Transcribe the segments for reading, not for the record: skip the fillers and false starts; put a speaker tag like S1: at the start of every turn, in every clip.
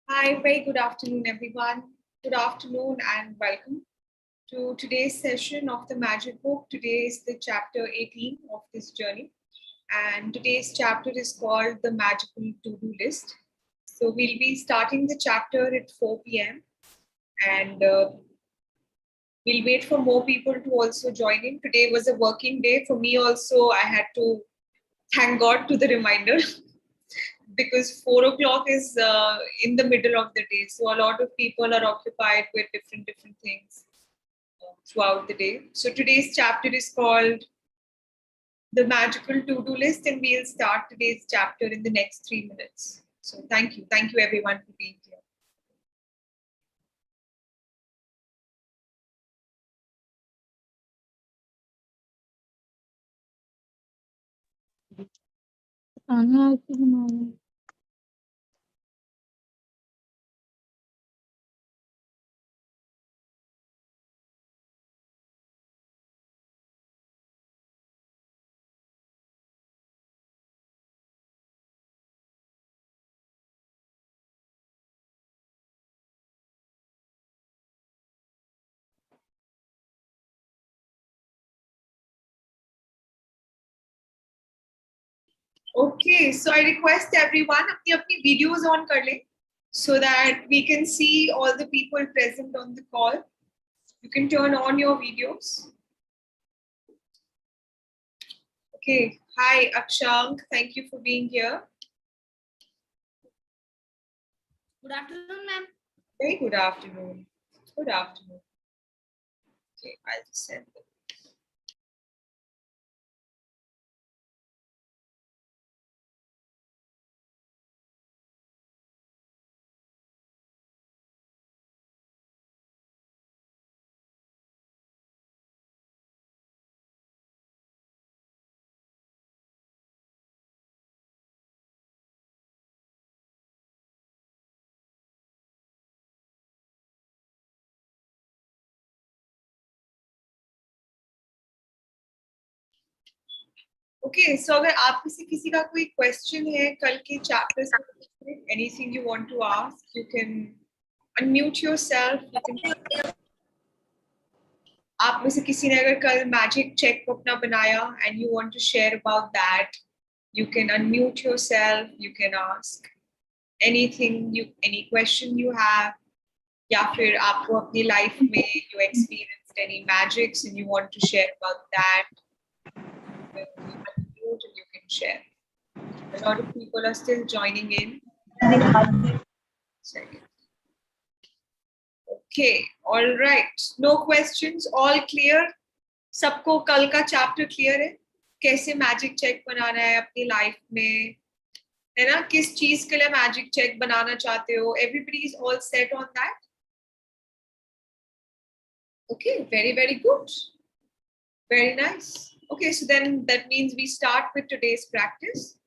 S1: Hi, very good afternoon, everyone. Good afternoon and welcome to today's session of the Magic Book. Today is the chapter 18 of this journey, and today's chapter is called The Magical To-Do List. So we'll be starting the chapter at 4 p.m. and we'll wait for more people to also join in. Today was a working day for me also. I had to thank God to the reminder because 4 o'clock is in the middle of the day. So a lot of people are occupied with different things throughout the day. So today's chapter is called The Magical To-Do List, and we'll start today's chapter in the next 3 minutes. So thank you. Thank you everyone for being here. Okay, so I request everyone अपनी videos on कर लें so that we can see all the people present on the call. You can turn on your videos. Okay, hi Akshank, thank you for being here.
S2: Good afternoon, ma'am.
S1: Very good afternoon. Good afternoon. Okay, I'll just send them. Okay, so अगर आप किसी का कोई question है कल के chapters से, anything you want to ask, you can unmute yourself. You can. आप में से किसी ने अगर कल magic check अपना बनाया and you want to share about that, you can unmute yourself. You can ask anything any question you have. या फिर आपको अपनी life में you experienced any magics and you want to share about that. And you can share. A lot of people are still joining in. Second. Okay, all right. No questions, all clear. सबको कल का chapter clear है कैसे magic check बनाना है अपनी life में, है ना? किस चीज के लिए मैजिक चेक बनाना चाहते हो? Everybody is all set on that. Okay, very good. Very nice. Okay, so then that means we start with today's practice.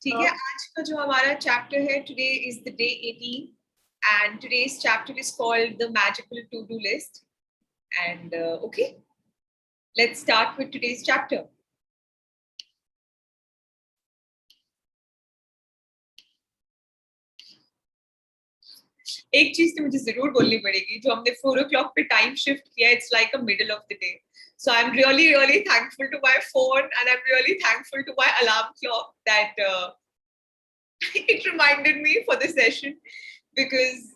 S1: ठीक है, आज का जो हमारा चैप्टर है, today is the day 18 and today's chapter is called the magical to-do list. And okay, let's start with today's chapter. एक चीज तो मुझे जरूर बोलनी पड़ेगी, जो हमने 4 o'clock पे टाइम शिफ्ट किया, it's like a middle of the day. So I'm really thankful to my phone and I'm really thankful to my alarm clock that it reminded me for the session, because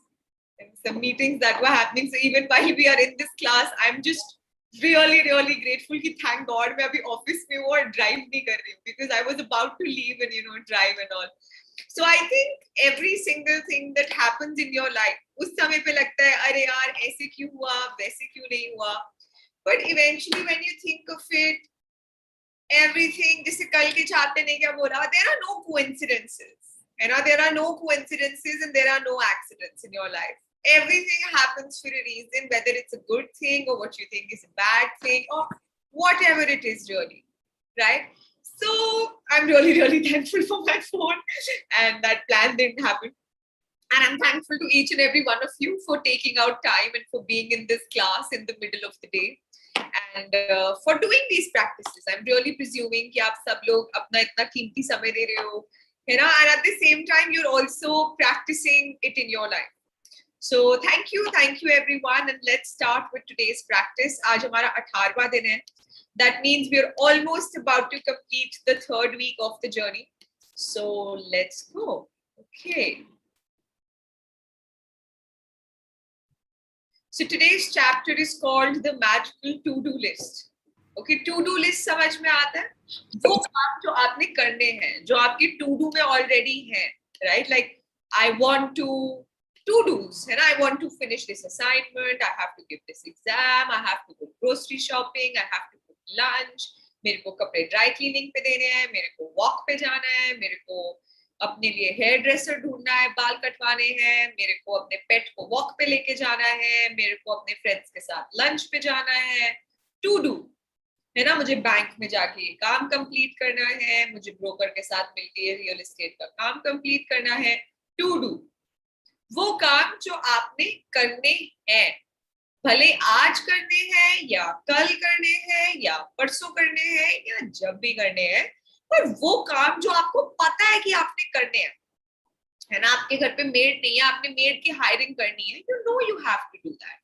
S1: some meetings that were happening. So even while we are in this class, I'm just really grateful कि thank God मैं अभी office में हूँ और drive नहीं कर रही हूँ, because I was about to leave and drive and all. So I think every single thing that happens in your life, उस समय पे लगता है अरे यार ऐसे क्यों हुआ, वैसे क्यों नहीं हुआ. But eventually when you think of it, everything, जैसे कल के छात्र ने क्या बोला, there are no coincidences. There are no coincidences and there are no accidents in your life. Everything happens for a reason, whether it's a good thing or what you think is a bad thing or whatever it is, really, right? So I'm really thankful for my phone and that plan didn't happen. And I'm thankful to each and every one of you for taking out time and for being in this class in the middle of the day. And for doing these practices. I'm really presuming कि आप सब लोग अपना इतना कीमती समय दे रहे हो, है ना, and at the same time you're also practicing it in your life. So thank you everyone, and let's start with today's practice. आज हमारा 18वां दिन है. That means we're almost about to complete the 3rd week of the journey. So let's go. Okay. So today's chapter is called the magical to-do list. Okay, to-do list समझ में आता है? वो काम जो आपने करने हैं, जो आपके to-do में already हैं, right? Like I want to-dos, है ना? I want to finish this assignment, I have to give this exam, I have to go grocery shopping, I have to cook lunch, मेरे को कपड़े dry cleaning पे देने हैं, मेरे को walk पे जाना है, मेरे को अपने लिए हेयर ड्रेसर ढूंढना है, बाल कटवाने हैं, मेरे को अपने पेट को वॉक पे लेके जाना है, मेरे को अपने फ्रेंड्स के साथ लंच पे जाना है. टू डू, है ना? मुझे बैंक में जाके ये काम कंप्लीट करना है, मुझे ब्रोकर के साथ मिलके रियल एस्टेट का काम कंप्लीट करना है. टू डू, वो काम जो आपने करने हैं, भले आज करने हैं या कल करने हैं या परसों करने हैं या जब भी करने हैं, पर वो काम जो आपको पता है कि आपने करने हैं, है ना? आपके घर पे मेड नहीं है, आपने मेड की हायरिंग करनी है, you know you have to do that,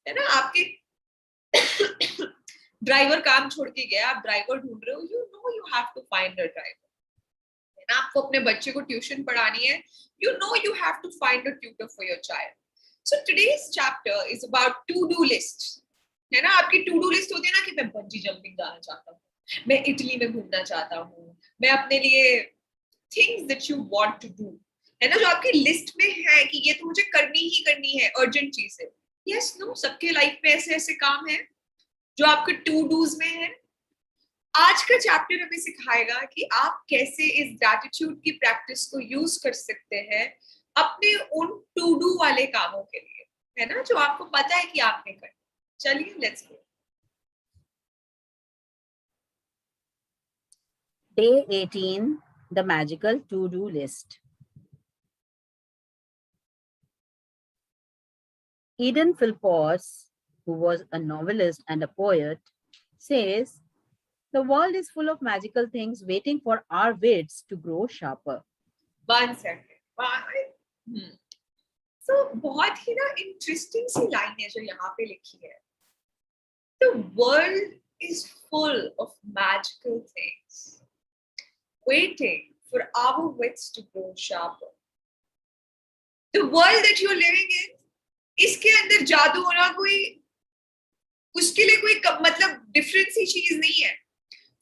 S1: है ना? आपके ड्राइवर काम छोड़ के गया, आप ड्राइवर ढूंढ रहे हो, you know you have to find a driver, है ना? आपको अपने बच्चे को ट्यूशन पढ़ानी है, you know you have to find a tutor for your child. So today's chapter is about to do list, है ना? आपकी टू डू लिस्ट होती है ना कि मैं बंजी जंपिंग जाना चाहता हूँ, मैं इटली में घूमना चाहता हूँ, मैं अपने लिए things that you want to do, है ना? जो आपकी लिस्ट में है कि ये तो मुझे करनी ही करनी है, अर्जेंट चीज है. यस नो, सबके लाइफ में ऐसे ऐसे काम है जो आपके टू डूज में है. आज का चैप्टर हमें सिखाएगा कि आप कैसे इस ग्रैटिट्यूड की प्रैक्टिस को यूज कर सकते हैं अपने उन टू डू वाले कामों के लिए, है ना? जो आपको पता है कि आपने करना. चलिए let's go.
S3: Day 18, the magical to-do list. Eden Philpotts, who was a novelist and a poet, says, the world is full of magical things waiting for our wits to grow sharper.
S1: 1 second. So बहुत ही ना interesting सी line है जो यहाँ पे लिखी है. The world is full of magical things waiting for our wits to grow sharper. The world that you're living in, इसके अंदर जादू होना कोई, उसके लिए कोई मतलब डिफरेंट सी चीज नहीं है.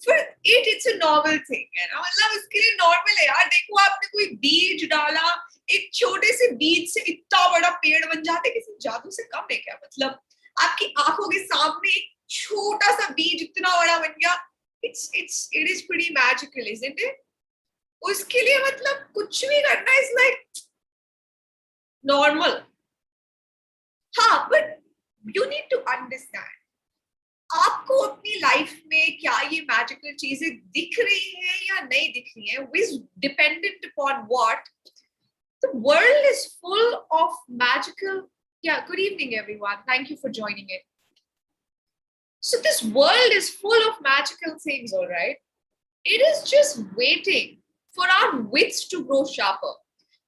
S1: For it, it's a normal thing, है ना? मतलब उसके लिए नॉर्मल है यार. देखो, आपने कोई बीज डाला, एक छोटे से बीज से इतना बड़ा पेड़ बन जाता है, किसी जादू से कम है क्या? मतलब आपकी आंखों के सामने एक छोटा सा बीज इतना बड़ा बन गया. It is pretty magical, isn't it? उसके लिए मतलब कुछ भी करना is like normal. हाँ, but you need to understand, आपको अपनी लाइफ में क्या ये मैजिकल चीजें दिख रही हैं या नहीं दिख रही हैं, is dependent upon what? The world is full of magical. Yeah, good evening everyone. Thank you for joining it. So this world is full of magical things, all right? It is just waiting for our wits to grow sharper.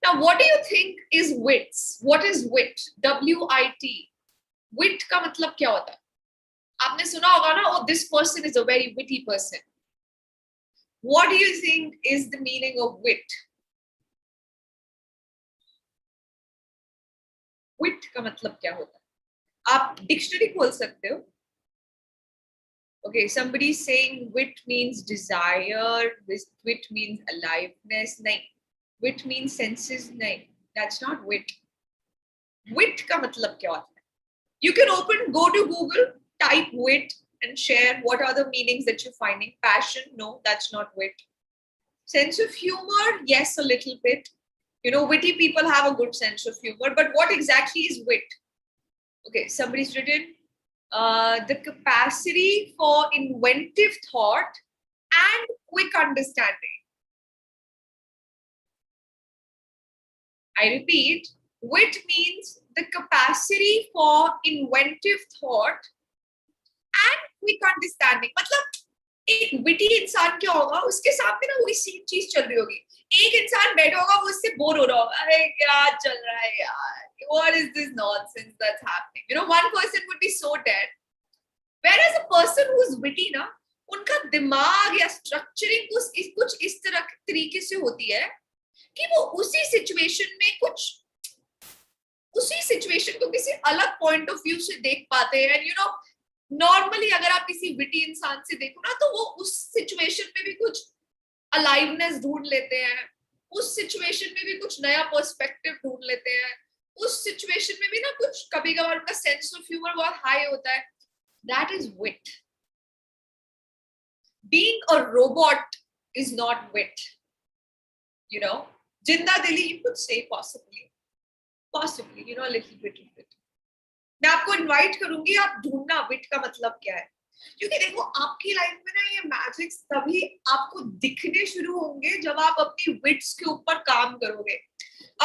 S1: Now, what do you think is wits? What is wit? W-I-T. Wit का मतलब क्या होता है? आपने सुना होगा ना, oh, this person is a very witty person. What do you think is the meaning of wit? Wit का मतलब क्या होता है? आप डिक्शनरी खोल सकते हो. Okay, somebody saying wit means desire, wit means aliveness. Nahin. Wit means senses. Nahin. That's not wit. Wit का मतलब क्या होता है? You can go to Google, type wit and share what are the meanings that you're finding. Passion, no, that's not wit. Sense of humor, yes, a little bit. You know, witty people have a good sense of humor, but what exactly is wit? Okay, somebody's written, the capacity for inventive thought and quick understanding. I repeat, wit means the capacity for inventive thought and quick understanding. मतलब एक witty इंसान क्या होगा, उसके सामने ना वही same चीज चल रही होगी, एक इंसान बैठा होगा वो उससे बोर हो रहा होगा, अरे क्या चल रहा है यार, what is this nonsense that's happening, you know, one person would be so dead, whereas a person who is witty ना, उनका दिमाग या स्ट्रक्चरिंग कुछ इस तरह तरीके से होती है कि वो उसी सिचुएशन में उसी सिचुएशन को किसी अलग पॉइंट ऑफ व्यू से देख पाते हैं, यू नो, नॉर्मली अगर आप किसी विटी इंसान से देखो ना तो वो उस सिचुएशन में भी कुछ अलाइवनेस ढूंढ लेते हैं, उस सिचुएशन में भी कुछ नया पर्सपेक्टिव ढूंढ लेते हैं, उस सिचुएशन में भी ना कुछ कभी कभार उनका सेंस ऑफ ह्यूमर बहुत हाई होता है. That is wit. Being a robot is not wit, you know. जिंदा दिली you could say possibly, you know, a little bit of it. मैं आपको इनवाइट करूंगी, आप ढूंढना विट का मतलब क्या है, क्योंकि देखो आपकी लाइफ में ना ये मैजिक्स तभी आपको दिखने शुरू होंगे जब आप अपनी विट्स के ऊपर काम करोगे.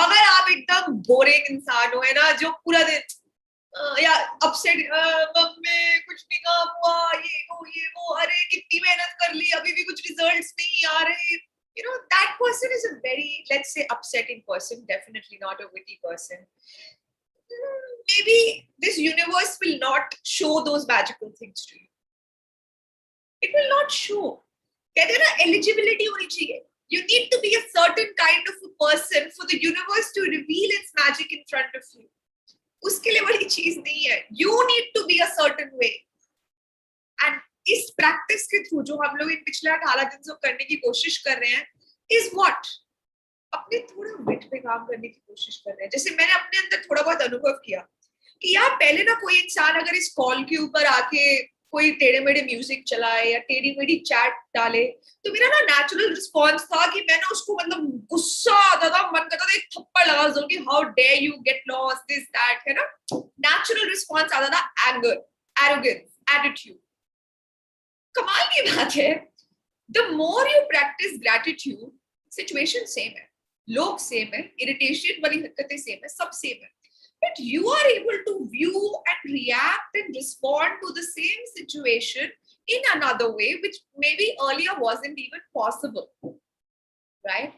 S1: अगर आप एकदम बोरिंग इंसान हो, है ना, जो पूरा दिन या अपसेट, मम्मी कुछ नहीं काम हुआ, ये वो, अरे कितनी मेहनत कर ली अभी भी कुछ रिजल्ट्स नहीं आ रहे, you know, that person is a very, let's say, upsetting person, definitely not a witty person. Maybe this universe will not show those magical things to you. It will not show. कहते हैं ना, eligibility होनी चाहिए. You need to be a certain kind of a person for the universe to reveal its magic in front of you. उसके लिए वाली चीज नहीं है. You need to be a certain way. And इस प्रैक्टिस के थ्रू जो हम लोग इन पिछले 18 दिन से करने की कोशिश कर रहे हैं इज व्हाट, अपने थोड़ा विट पे काम करने की कोशिश कर रहे हैं. जैसे मैंने अपने अंदर थोड़ा बहुत अनुभव किया कि यार पहले ना कोई इंसान अगर इस कॉल के ऊपर आके कोई टेढ़े मेढ़े म्यूजिक चलाए या टेढ़ी मेढ़ी चैट डाले तो मेरा ना नेचुरल रिस्पॉन्स था कि मैं ना उसको मतलब गुस्सा आता था, मन करता था एक थप्पड़ लगा दूं कि how dare you get lost this that, है ना. नेचुरल रिस्पॉन्स आता था एंगर, एरोगेंस, एटीट्यूड. कमाल की बात है, the more you practice gratitude, situation same है, लोग सेम है, इरिटेशन वाली हरकतें सेम है, सब सेम है, but you are able to view and react and respond to the same situation in another way which maybe earlier wasn't even possible, right?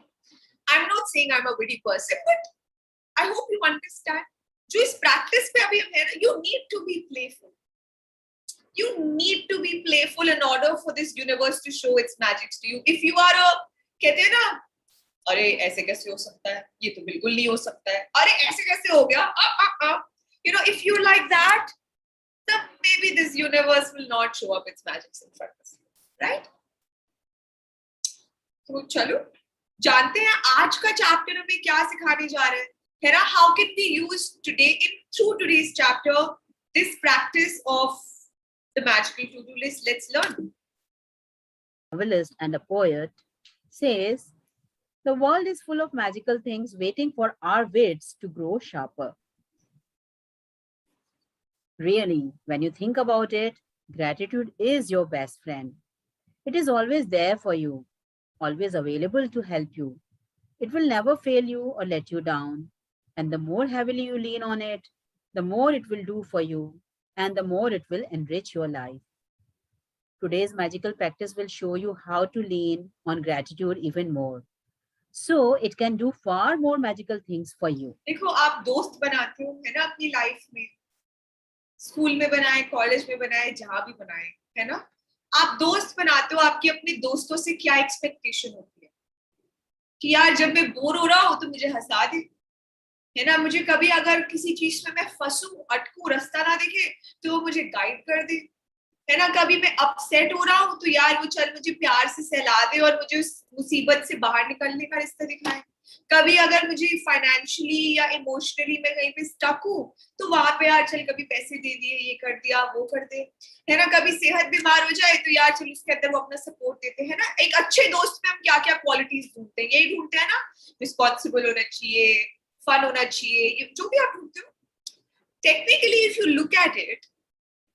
S1: I'm not saying I'm a witty person, but I hope you understand. जो इस practice पे अभी हम है ना, you need to be playful. You need to be playful in order for this universe to show its magics to you. If you are a, कहते हैं ना, अरे ऐसे कैसे हो सकता है, ये तो बिल्कुल नहीं हो सकता है, अरे ऐसे कैसे हो गया, you know, if you like that, then maybe this universe will not show up its magics in front of you, right? तो चलो जानते हैं आज का चैप्टर हमें क्या सिखाने जा रहे हैं, है ना. How can we use today through today's chapter this practice of the magical to-do list? Let's learn.
S3: A novelist and a poet says, the world is full of magical things waiting for our wits to grow sharper. Really, when you think about it, gratitude is your best friend. It is always there for you, always available to help you. It will never fail you or let you down. And the more heavily you lean on it, the more it will do for you, and the more it will enrich your life. Today's magical practice will show you how to lean on gratitude even more, so it can do far more magical things for you.
S1: देखो आप दोस्त बनाते हो, है ना, अपनी life में, school में बनाए, कॉलेज में बनाए, जहां भी बनाए, है ना. आप दोस्त बनाते हो, आपकी अपने दोस्तों से क्या एक्सपेक्टेशन होती है कि यार जब मैं बोर हो रहा हूँ तो मुझे हंसा दे, है ना, मुझे कभी अगर किसी चीज में मैं फंसू, अटकू, रास्ता ना दिखे तो वो मुझे गाइड कर दे, है ना. कभी मैं अपसेट हो रहा हूँ तो यार वो चल मुझे प्यार से सहला दे और मुझे उस मुसीबत से बाहर निकलने का रास्ता दिखाए. कभी अगर मुझे फाइनेंशियली या इमोशनली मैं कहीं पे स्टक हूँ तो वहां पे यार चल कभी पैसे दे दिए, ये कर दिया, वो कर दे, है ना. कभी सेहत बीमार हो जाए तो यार चल उसके अंदर वो अपना सपोर्ट देते हैं ना. एक अच्छे दोस्त में हम क्या क्या क्वालिटीज ढूंढते हैं, यही ढूंढते हैं ना, रिस्पॉन्सिबल होना चाहिए, फन होना चाहिए, जो भी आप ढूंढते हो. Technically if you look at it,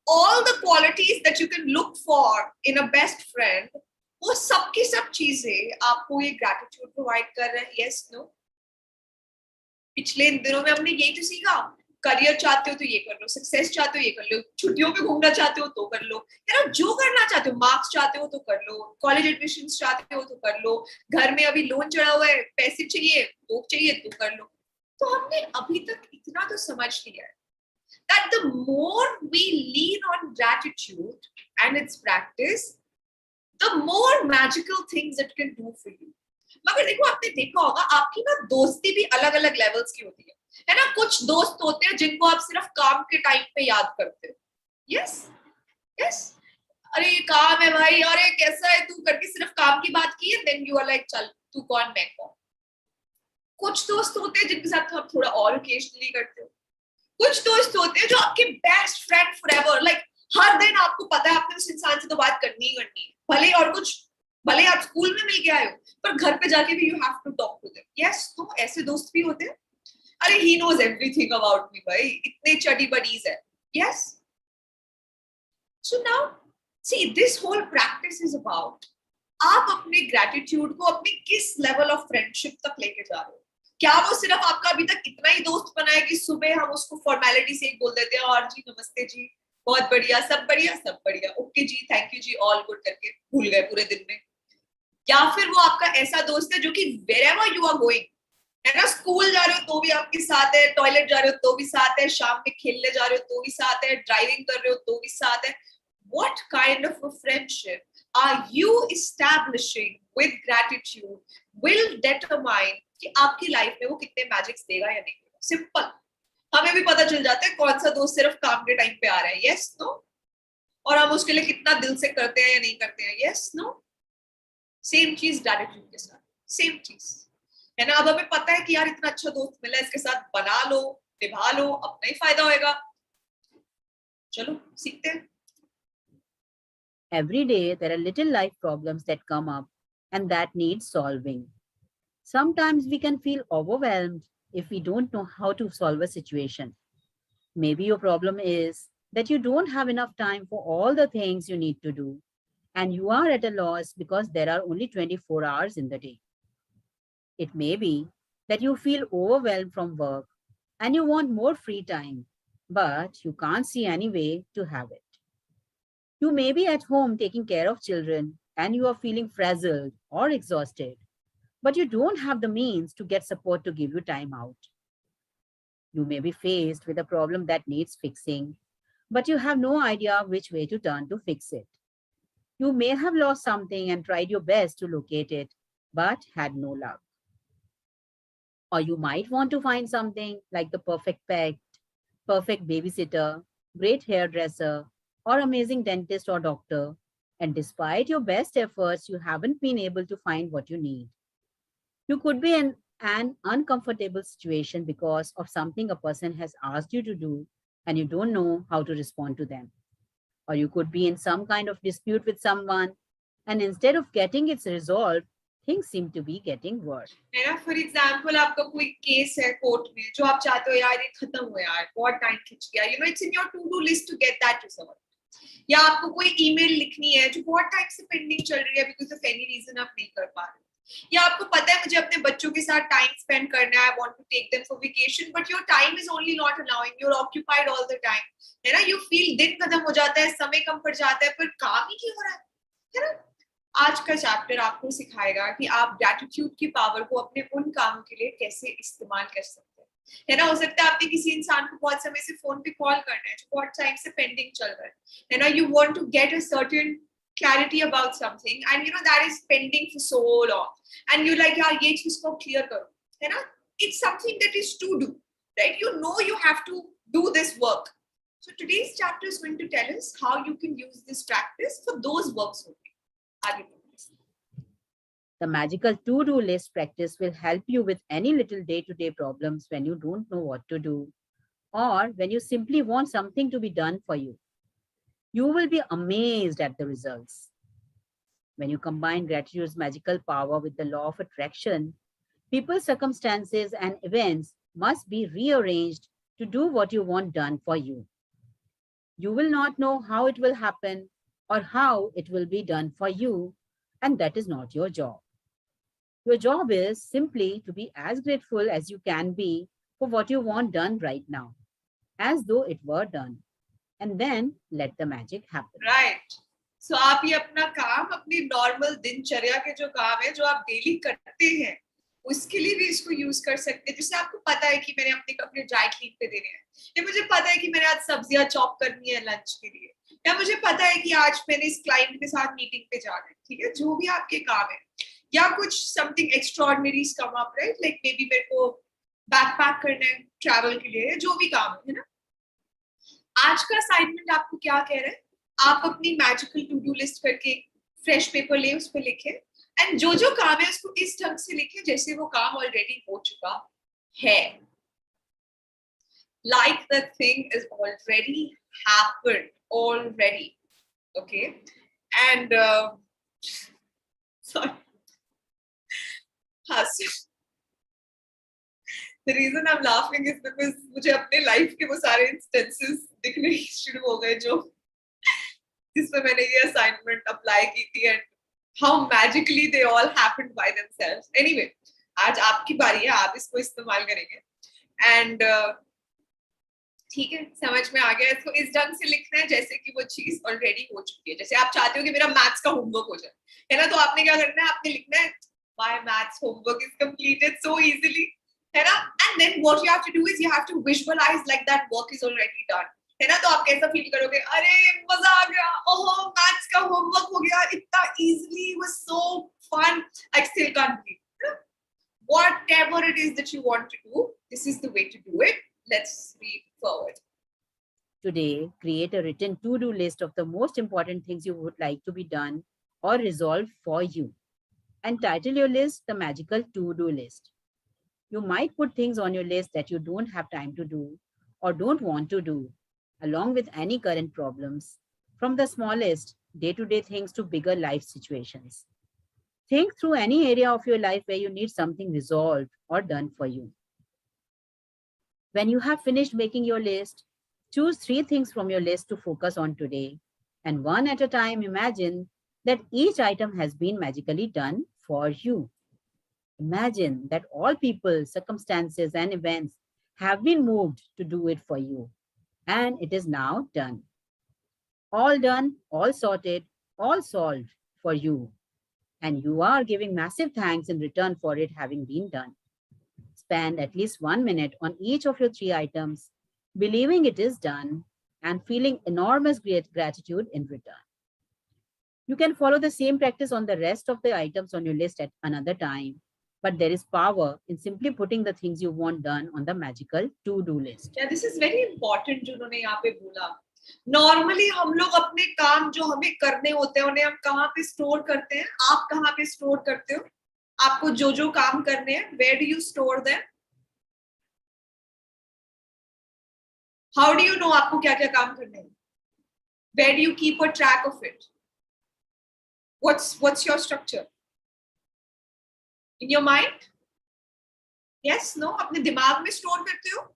S1: all the qualities that you can look for in a best friend, वो सब की सब चीजें आपको ये gratitude provide कर रहे हैं. Yes, no? पिछले इन दिनों में हमने यही तो सीखा करियर चाहते हो तो ये कर लो, सक्सेस चाहते हो ये कर लो, छुट्टियों पे घूमना चाहते हो तो कर लो, जो करना चाहते हो, मार्क्स चाहते हो तो कर लो, कॉलेज एडमिशन चाहते हो तो कर लो, घर में अभी लोन चढ़ा हुआ है, पैसे चाहिए तो कर लो। तो हमने अभी तक इतना तो समझ लिया है that the more we lean on gratitude and its practice, the more magical things it can do for you. मगर देखो, आपने देखा होगा आपकी ना दोस्ती भी अलग अलग लेवल्स की होती है ना। कुछ दोस्त होते हैं जिनको आप सिर्फ काम के टाइम पे याद करते हो, यस यस, अरे ये काम है भाई, अरे कैसा है तू, करके सिर्फ काम की बात की है, देन यू आर लाइक चल तू कौन मैं कौन। कुछ दोस्त होते हैं जिनके साथ आप थोड़ा और ओकेजनली करते हो, कुछ दोस्त होते हैं जो आपके बेस्ट फ्रेंड फॉरएवर, लाइक हर दिन आपको पता है आपने उस इंसान से तो बात करनी ही करनी है, भले और कुछ, भले आप स्कूल में मिल के आए हो पर घर पे जाके भी you have to talk to them. Yes, तो ऐसे दोस्त भी होते हैं। अरे he knows everything about me भाई, इतने चडी बडीज है। Yes, so now see this whole practice is about आप अपने ग्रेटिट्यूड को अपने किस लेवल ऑफ फ्रेंडशिप तक लेके जा रहे हो। क्या वो सिर्फ आपका अभी तक इतना ही दोस्त बना है कि सुबह हम उसको फॉर्मेलिटी से ही बोल देते हैं और जी नमस्ते जी, बहुत बढ़िया, सब बढ़िया, सब बढ़िया, ओके जी, थैंक यू जी, ऑल गुड करके भूल गए पूरे दिन में। या फिर वो आपका ऐसा दोस्त है जो कि wherever you are going, है ना, स्कूल जा रहे हो तो भी आपके साथ है, टॉयलेट जा रहे हो तो भी साथ है, शाम में खेलने जा रहे हो तो भी साथ है, ड्राइविंग कर रहे हो तो भी साथ है। What kind of a friendship are you establishing with gratitude will determine कि आपकी लाइफ में वो कितने मैजिक्स देगा या नहीं देगा। सिंपल, हमें भी पता चल जाता है कौन सा दोस्त सिर्फ काम के टाइम पे आ रहा है, यस नो, और हम उसके लिए कितना दिल से करते हैं या नहीं करते हैं, यस नो। सेम चीज ग्रेटिट्यूड के साथ, सेम चीज है ना। अब हमें पता है कि यार इतना अच्छा दोस्त मिला, इसके साथ बना लो, निभा लो, अपना ही फायदा होएगा, चलो सीखते हैं।
S3: Every day, there are little life problems that come up and that need solving. Sometimes we can feel overwhelmed if we don't know how to solve a situation. Maybe your problem is that you don't have enough time for all the things you need to do, and you are at a loss because there are only 24 hours in the day. It may be that you feel overwhelmed from work and you want more free time, but you can't see any way to have it. You may be at home taking care of children and you are feeling frazzled or exhausted, but you don't have the means to get support to give you time out. You may be faced with a problem that needs fixing, but you have no idea which way to turn to fix it. You may have lost something and tried your best to locate it, but had no luck. Or you might want to find something like the perfect pet, perfect babysitter, great hairdresser, or amazing dentist or doctor, and despite your best efforts, you haven't been able to find what you need. You could be in an uncomfortable situation because of something a person has asked you to do and you don't know how to respond to them. Or you could be in some kind of dispute with someone and instead of getting it resolved, things seem to be getting worse.
S1: है ना, for example आपका कोई case है court में जो आप चाहते हो यार ये खत्म हो यार, बहुत टाइम खिंच गया, you know it's in your to do list to get that resolve. या आपको कोई ईमेल लिखनी है जो बहुत टाइम से पेंडिंग चल रही है बिकॉज ऑफ एनी रीजन आप नहीं कर पा रहे। या आपको पता है मुझे अपने बच्चों के साथ टाइम स्पेंड करना है, I want to take them for vacation but your time is only not allowing, you are occupied all the time, है ना। यू फील दिन खत्म हो जाता है, समय कम पड़ जाता है, पर काम ही क्यों हो रहा है ना। आज का चैप्टर आपको सिखाएगा कि आप ग्रैटिट्यूड की पावर को अपने उन कामों के लिए कैसे इस्तेमाल कर सकते हैं, है ना। हो सकता है आपने किसी इंसान को बहुत समय से फोन पे कॉल करना है जो बहुत टाइम से पेंडिंग चल रहा है ना। You want to get a certain clarity about something and you know that is pending for so long and you like yaar ye cheez ko clear karo, hai na, it's something that is to do, right? You know you have to do this work. So today's chapter is going to tell us how you can use this practice for those works only. Aage बढ़ो.
S3: The magical to-do list practice will help you with any little day-to-day problems when you don't know what to do or when you simply want something to be done for you. You will be amazed at the results. When you combine gratitude's magical power with the law of attraction, people's circumstances and events must be rearranged to do what you want done for you. You will not know how it will happen or how it will be done for you, and that is not your job. Your job is simply to be as grateful as you can be for what you want done right now. as though it were done, and then let the magic happen.
S1: Right. So आप ये अपना काम, अपनी normal दिनचर्या के जो काम है जो आप डेली करते हैं, उसके लिए भी इसको यूज कर सकते हैं. जैसे आपको पता है कि मैंने अपने कपड़े ड्राई क्लीन पे देने हैं, या मुझे पता है कि मैंने आज सब्जियां चॉप करनी है लंच के लिए, या मुझे पता है कि आज मैंने इस क्लाइंट के साथ मीटिंग पे जाना है. ठीक है, जो भी आपके काम है, या कुछ something extraordinary come up, right, like may be मेरे को बैकपैक करना है ट्रैवल के लिए, जो भी काम है ना. आज का असाइनमेंट आपको क्या कह रहा है, आप अपनी मैजिकल टू डू लिस्ट करके फ्रेश पेपर ले, उस पर लिखे, एंड जो जो काम है उसको इस ढंग से लिखे जैसे वो काम ऑलरेडी हो चुका है. Like the thing is already happened already. Okay, and sorry. हाँ, the reason I'm laughing is because मुझे अपने लाइफ के वो सारे इंस्टेंसेस दिखने शुरू हो गए जो जिसमें मैंने ये असाइनमेंट अप्लाई की थी, and how magically they all happened by themselves. Anyway, आज आपकी बारी है, आप इसको इस्तेमाल करेंगे. एंड ठीक है, समझ में आ गया. इसको इस ढंग से लिखना है जैसे कि वो चीज ऑलरेडी हो चुकी है. जैसे आप चाहते हो कि मेरा मैथ्स का होमवर्क हो जाए, है ना, तो आपने क्या करना है, आपने लिखना है my maths homework is completed so easily, है ना. And then what you have to do is you have to visualise like that work is already done, है ना. तो आप कैसा फील करोगे, अरे मजा आ गया, ओहो मैथ्स का होमवर्क हो गया इतना easily, was so fun, I still can't believe. Whatever it is that you want to do, this is the way to do it. Let's read forward.
S3: Today, create a written to-do list of the most important things you would like to be done or resolved for you, and title your list the magical to-do list. You might put things on your list that you don't have time to do or don't want to do, along with any current problems, from the smallest day-to-day things to bigger life situations. Think through any area of your life where you need something resolved or done for you. When you have finished making your list, choose 3 things from your list to focus on today, and one at a time imagine that each item has been magically done for you. Imagine that all people, circumstances, and events have been moved to do it for you, and it is now done. All done, all sorted, all solved for you. And you are giving massive thanks in return for it having been done. Spend at least 1 minute on each of your 3 items, believing it is done and feeling enormous gratitude in return. You can follow the same practice on the rest of the items on your list at another time, but there is power in simply putting the things you want done on the magical to-do list.
S1: Yeah, this is very important जो उन्होंने यहाँ पे बोला. Normally हम लोग अपने काम जो हमें करने होते हैं उन्हें हम कहाँ पे स्टोर करते हैं, आप कहाँ पे स्टोर करते हो, आपको जो जो काम करने हैं, where do you store them, how do you know आपको क्या क्या काम करने हैं, where do you keep a track of it, what's your structure, in your mind, yes no, अपने दिमाग में स्टोर करते हो.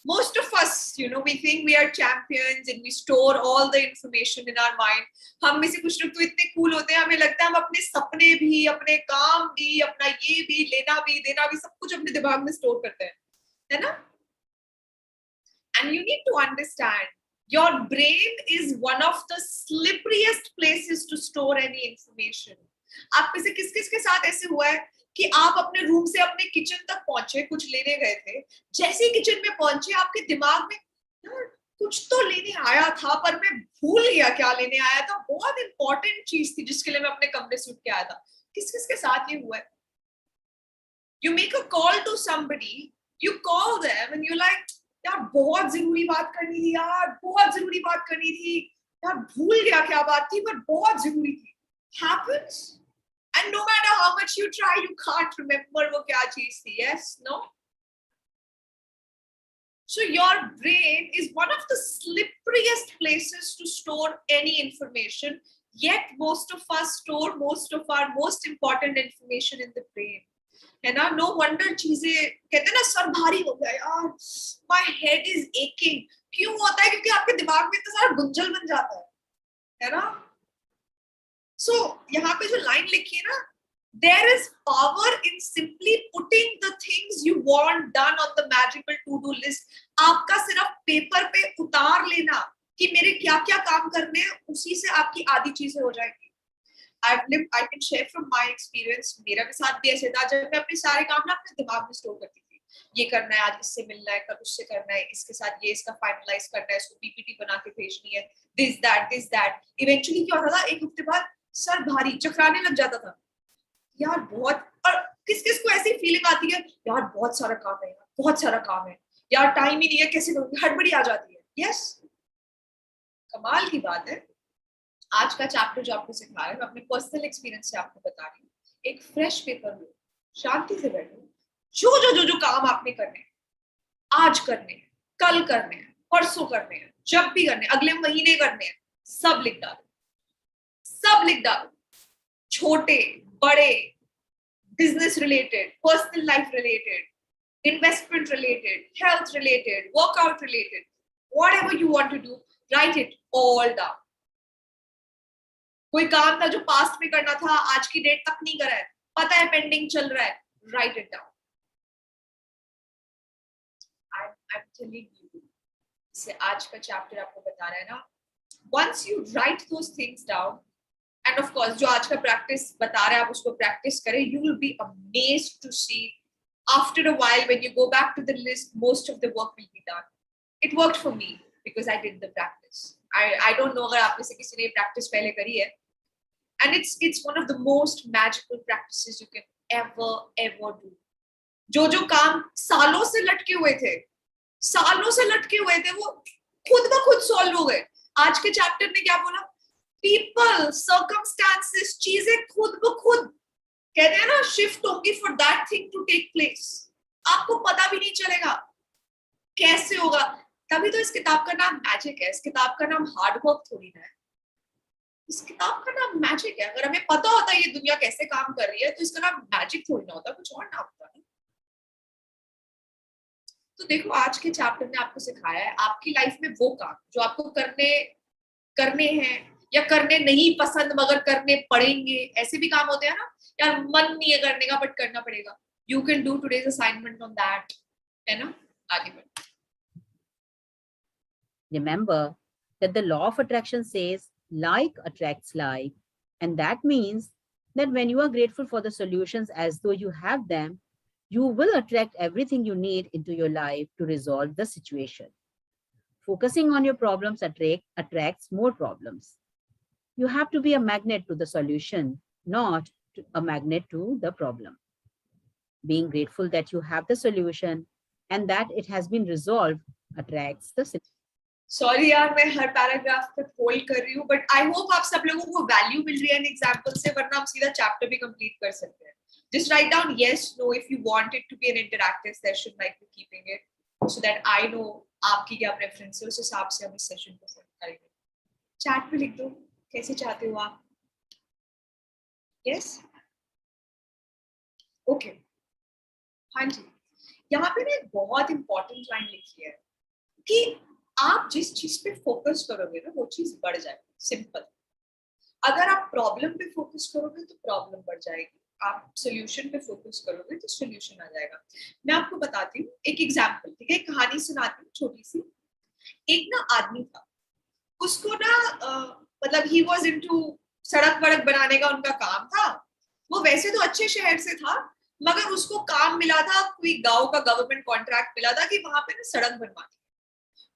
S1: Most of us, you know, we think we are champions and we store all the information in our mind. हम में से कुछ लोग तो इतने cool होते हैं, हमें लगता है हम अपने सपने भी, अपने काम भी, अपना ये भी, लेना भी, देना भी, सब कुछ अपने दिमाग में store करते हैं, है ना? And you need to understand, your brain is one of the slipperiest places to store any information. आप में से किस किस के साथ ऐसे हुआ है कि आप अपने रूम से अपने किचन तक पहुंचे, कुछ लेने गए थे, जैसे ही किचन में पहुंचे आपके दिमाग में यार कुछ तो लेने आया था पर मैं भूल गया क्या लेने आया था, बहुत इंपॉर्टेंट चीज थी जिसके लिए मैं अपने कमरे से उठ के आया था. किस किस के साथ ये हुआ है? You make a call to somebody, you call them and you're like यार बहुत जरूरी बात करनी थी, यार बहुत जरूरी बात करनी थी, यार भूल गया क्या बात थी पर बहुत जरूरी थी. Happens. And no matter how much you try, you can't remember वो क्या चीज थी. Yes, no? So your brain is one of the slipperiest places to store any information. Yet most of us store most of our most important information in the brain. है ना? No wonder चीजें कहते हैं ना sir भारी हो गया यार, my head is aching. क्यों होता है? क्योंकि आपके दिमाग में इतना सारा गुंजल बन जाता है ना? So यहाँ पे जो लाइन लिखी है ना, there is power in simply putting the things you want done on the magical to-do list. आपका सिर्फ पेपर पे उतार लेना कि मेरे क्या क्या काम करने हैं, उसी से आपकी आधी चीजें हो जाएंगी. I can share from my experience. मेरा भी साथ भी ऐसे था जब मैं अपने सारे काम ना अपने दिमाग में स्टोर करती थी. ये करना है, आज इससे मिलना है, कल उससे करना है, इसके साथ ये इसका फाइनलाइज करना है, इसको पीपीटी बना के भेजनी है, दिस दैट. इवेंचुअली क्या होता था, एक हफ्ते बाद सर भारी चकराने लग जाता था. यार बहुत, और किस किस को ऐसी फीलिंग आती है, यार बहुत सारा काम है, यार बहुत सारा काम है, यार टाइम ही नहीं है, कैसे करूंगी, हड़बड़ी आ जाती है. यस, कमाल की बात है. आज का चैप्टर जो आपको सिखा रहा है, मैं अपने पर्सनल एक्सपीरियंस से आपको बता रही हूँ. एक फ्रेश पेपर लो, शांति से बैठो, जो काम आपने करने हैं, आज करने हैं, कल करने हैं, परसों करने हैं, जब भी करने हैं, अगले महीने करने हैं, सब लिख डालो. सब लिख डालो, छोटे बड़े, business related, personal life related, investment related, health related, workout related, whatever you want to do, write it all down. कोई काम था जो पास्ट में करना था, आज की डेट तक नहीं करा है, पता है पेंडिंग चल रहा है, write it down. I'm telling you, से आज का चैप्टर आपको बता रहा है ना, once you write those things down, and of course जो आज का प्रैक्टिस बता रहा है आप उसको प्रैक्टिस करें, you will be amazed to see after a while when you go back to the list, most of the work will be done. It worked for me because I did the practice. I don't know अगर आप में से किसी ने practice पहले करी है, and it's one of the most magical practices you can ever do. जो काम सालों से लटके हुए थे, वो खुद ब खुद सॉल्व हो गए. आज के चैप्टर ने क्या बोला, people, circumstances, चीजें खुद ब खुद कहते हैं ना, शिफ्ट होंगी for that thing to take place. आपको पता भी नहीं चलेगा कैसे होगा. तभी तो इस किताब का नाम मैजिक है. इस किताब का नाम हार्ड वर्क थोड़ी ना है, इस किताब का नाम मैजिक है. अगर हमें पता होता है ये दुनिया कैसे काम कर रही है तो इसका नाम मैजिक थोड़ी ना होता, कुछ और नाम होता है. तो देखो, आज के चैप्टर ने आपको सिखाया है आपकी लाइफ में वो काम जो आपको करने हैं या करने नहीं पसंद मगर करने पड़ेंगे. ऐसे भी काम होते हैं ना, यार मन नहीं है करने का बट करना पड़ेगा. You can do today's assignment on that, है ना. आगे बढ़.
S3: Remember that the law of attraction says like attracts like, and that means that when you are grateful for the solutions as though you have them, you will attract everything you need into your life to resolve the situation. Focusing on your problems attracts more problems. You have to be a magnet to the solution, not a magnet to the problem. Being grateful that you have the solution and that it has been resolved attracts the solution.
S1: Sorry यार, मैं हर paragraph पे hold कर रही हूँ, but I hope आप सब लोगों को वैल्यू मिल रही है इन एग्जांपल से, वरना हम सीधा चैप्टर भी कंप्लीट कर सकते हैं. Just write down yes, no if you want it to be an interactive session like we're keeping it, so that I know आपकी क्या प्रेफरेंस है, उस हिसाब से हम इस सेशन को सेट करेंगे. चैट में लिख दो कैसे चाहते हो आप. Yes, okay. हाँ जी, यहाँ पे ना एक बहुत इंपॉर्टेंट लाइन लिखी है कि आप जिस चीज पे फोकस करोगे ना वो चीज बढ़ जाएगी. सिंपल. अगर आप प्रॉब्लम पे फोकस करोगे तो प्रॉब्लम बढ़ जाएगी, आप सोल्यूशन पे फोकस करोगे तो सोल्यूशन आ जाएगा. मैं आपको बताती हूँ एक एग्जांपल, ठीक है, एक कहानी सुनाती हूँ छोटी सी. एक ना आदमी था, उसको ना मतलब ही वाज इनटू सड़क वड़क बनाने का उनका काम था. वो वैसे तो अच्छे शहर से था, मगर उसको काम मिला था, कोई गांव का गवर्नमेंट कॉन्ट्रैक्ट मिला था कि वहां पे ना सड़क बनवानी.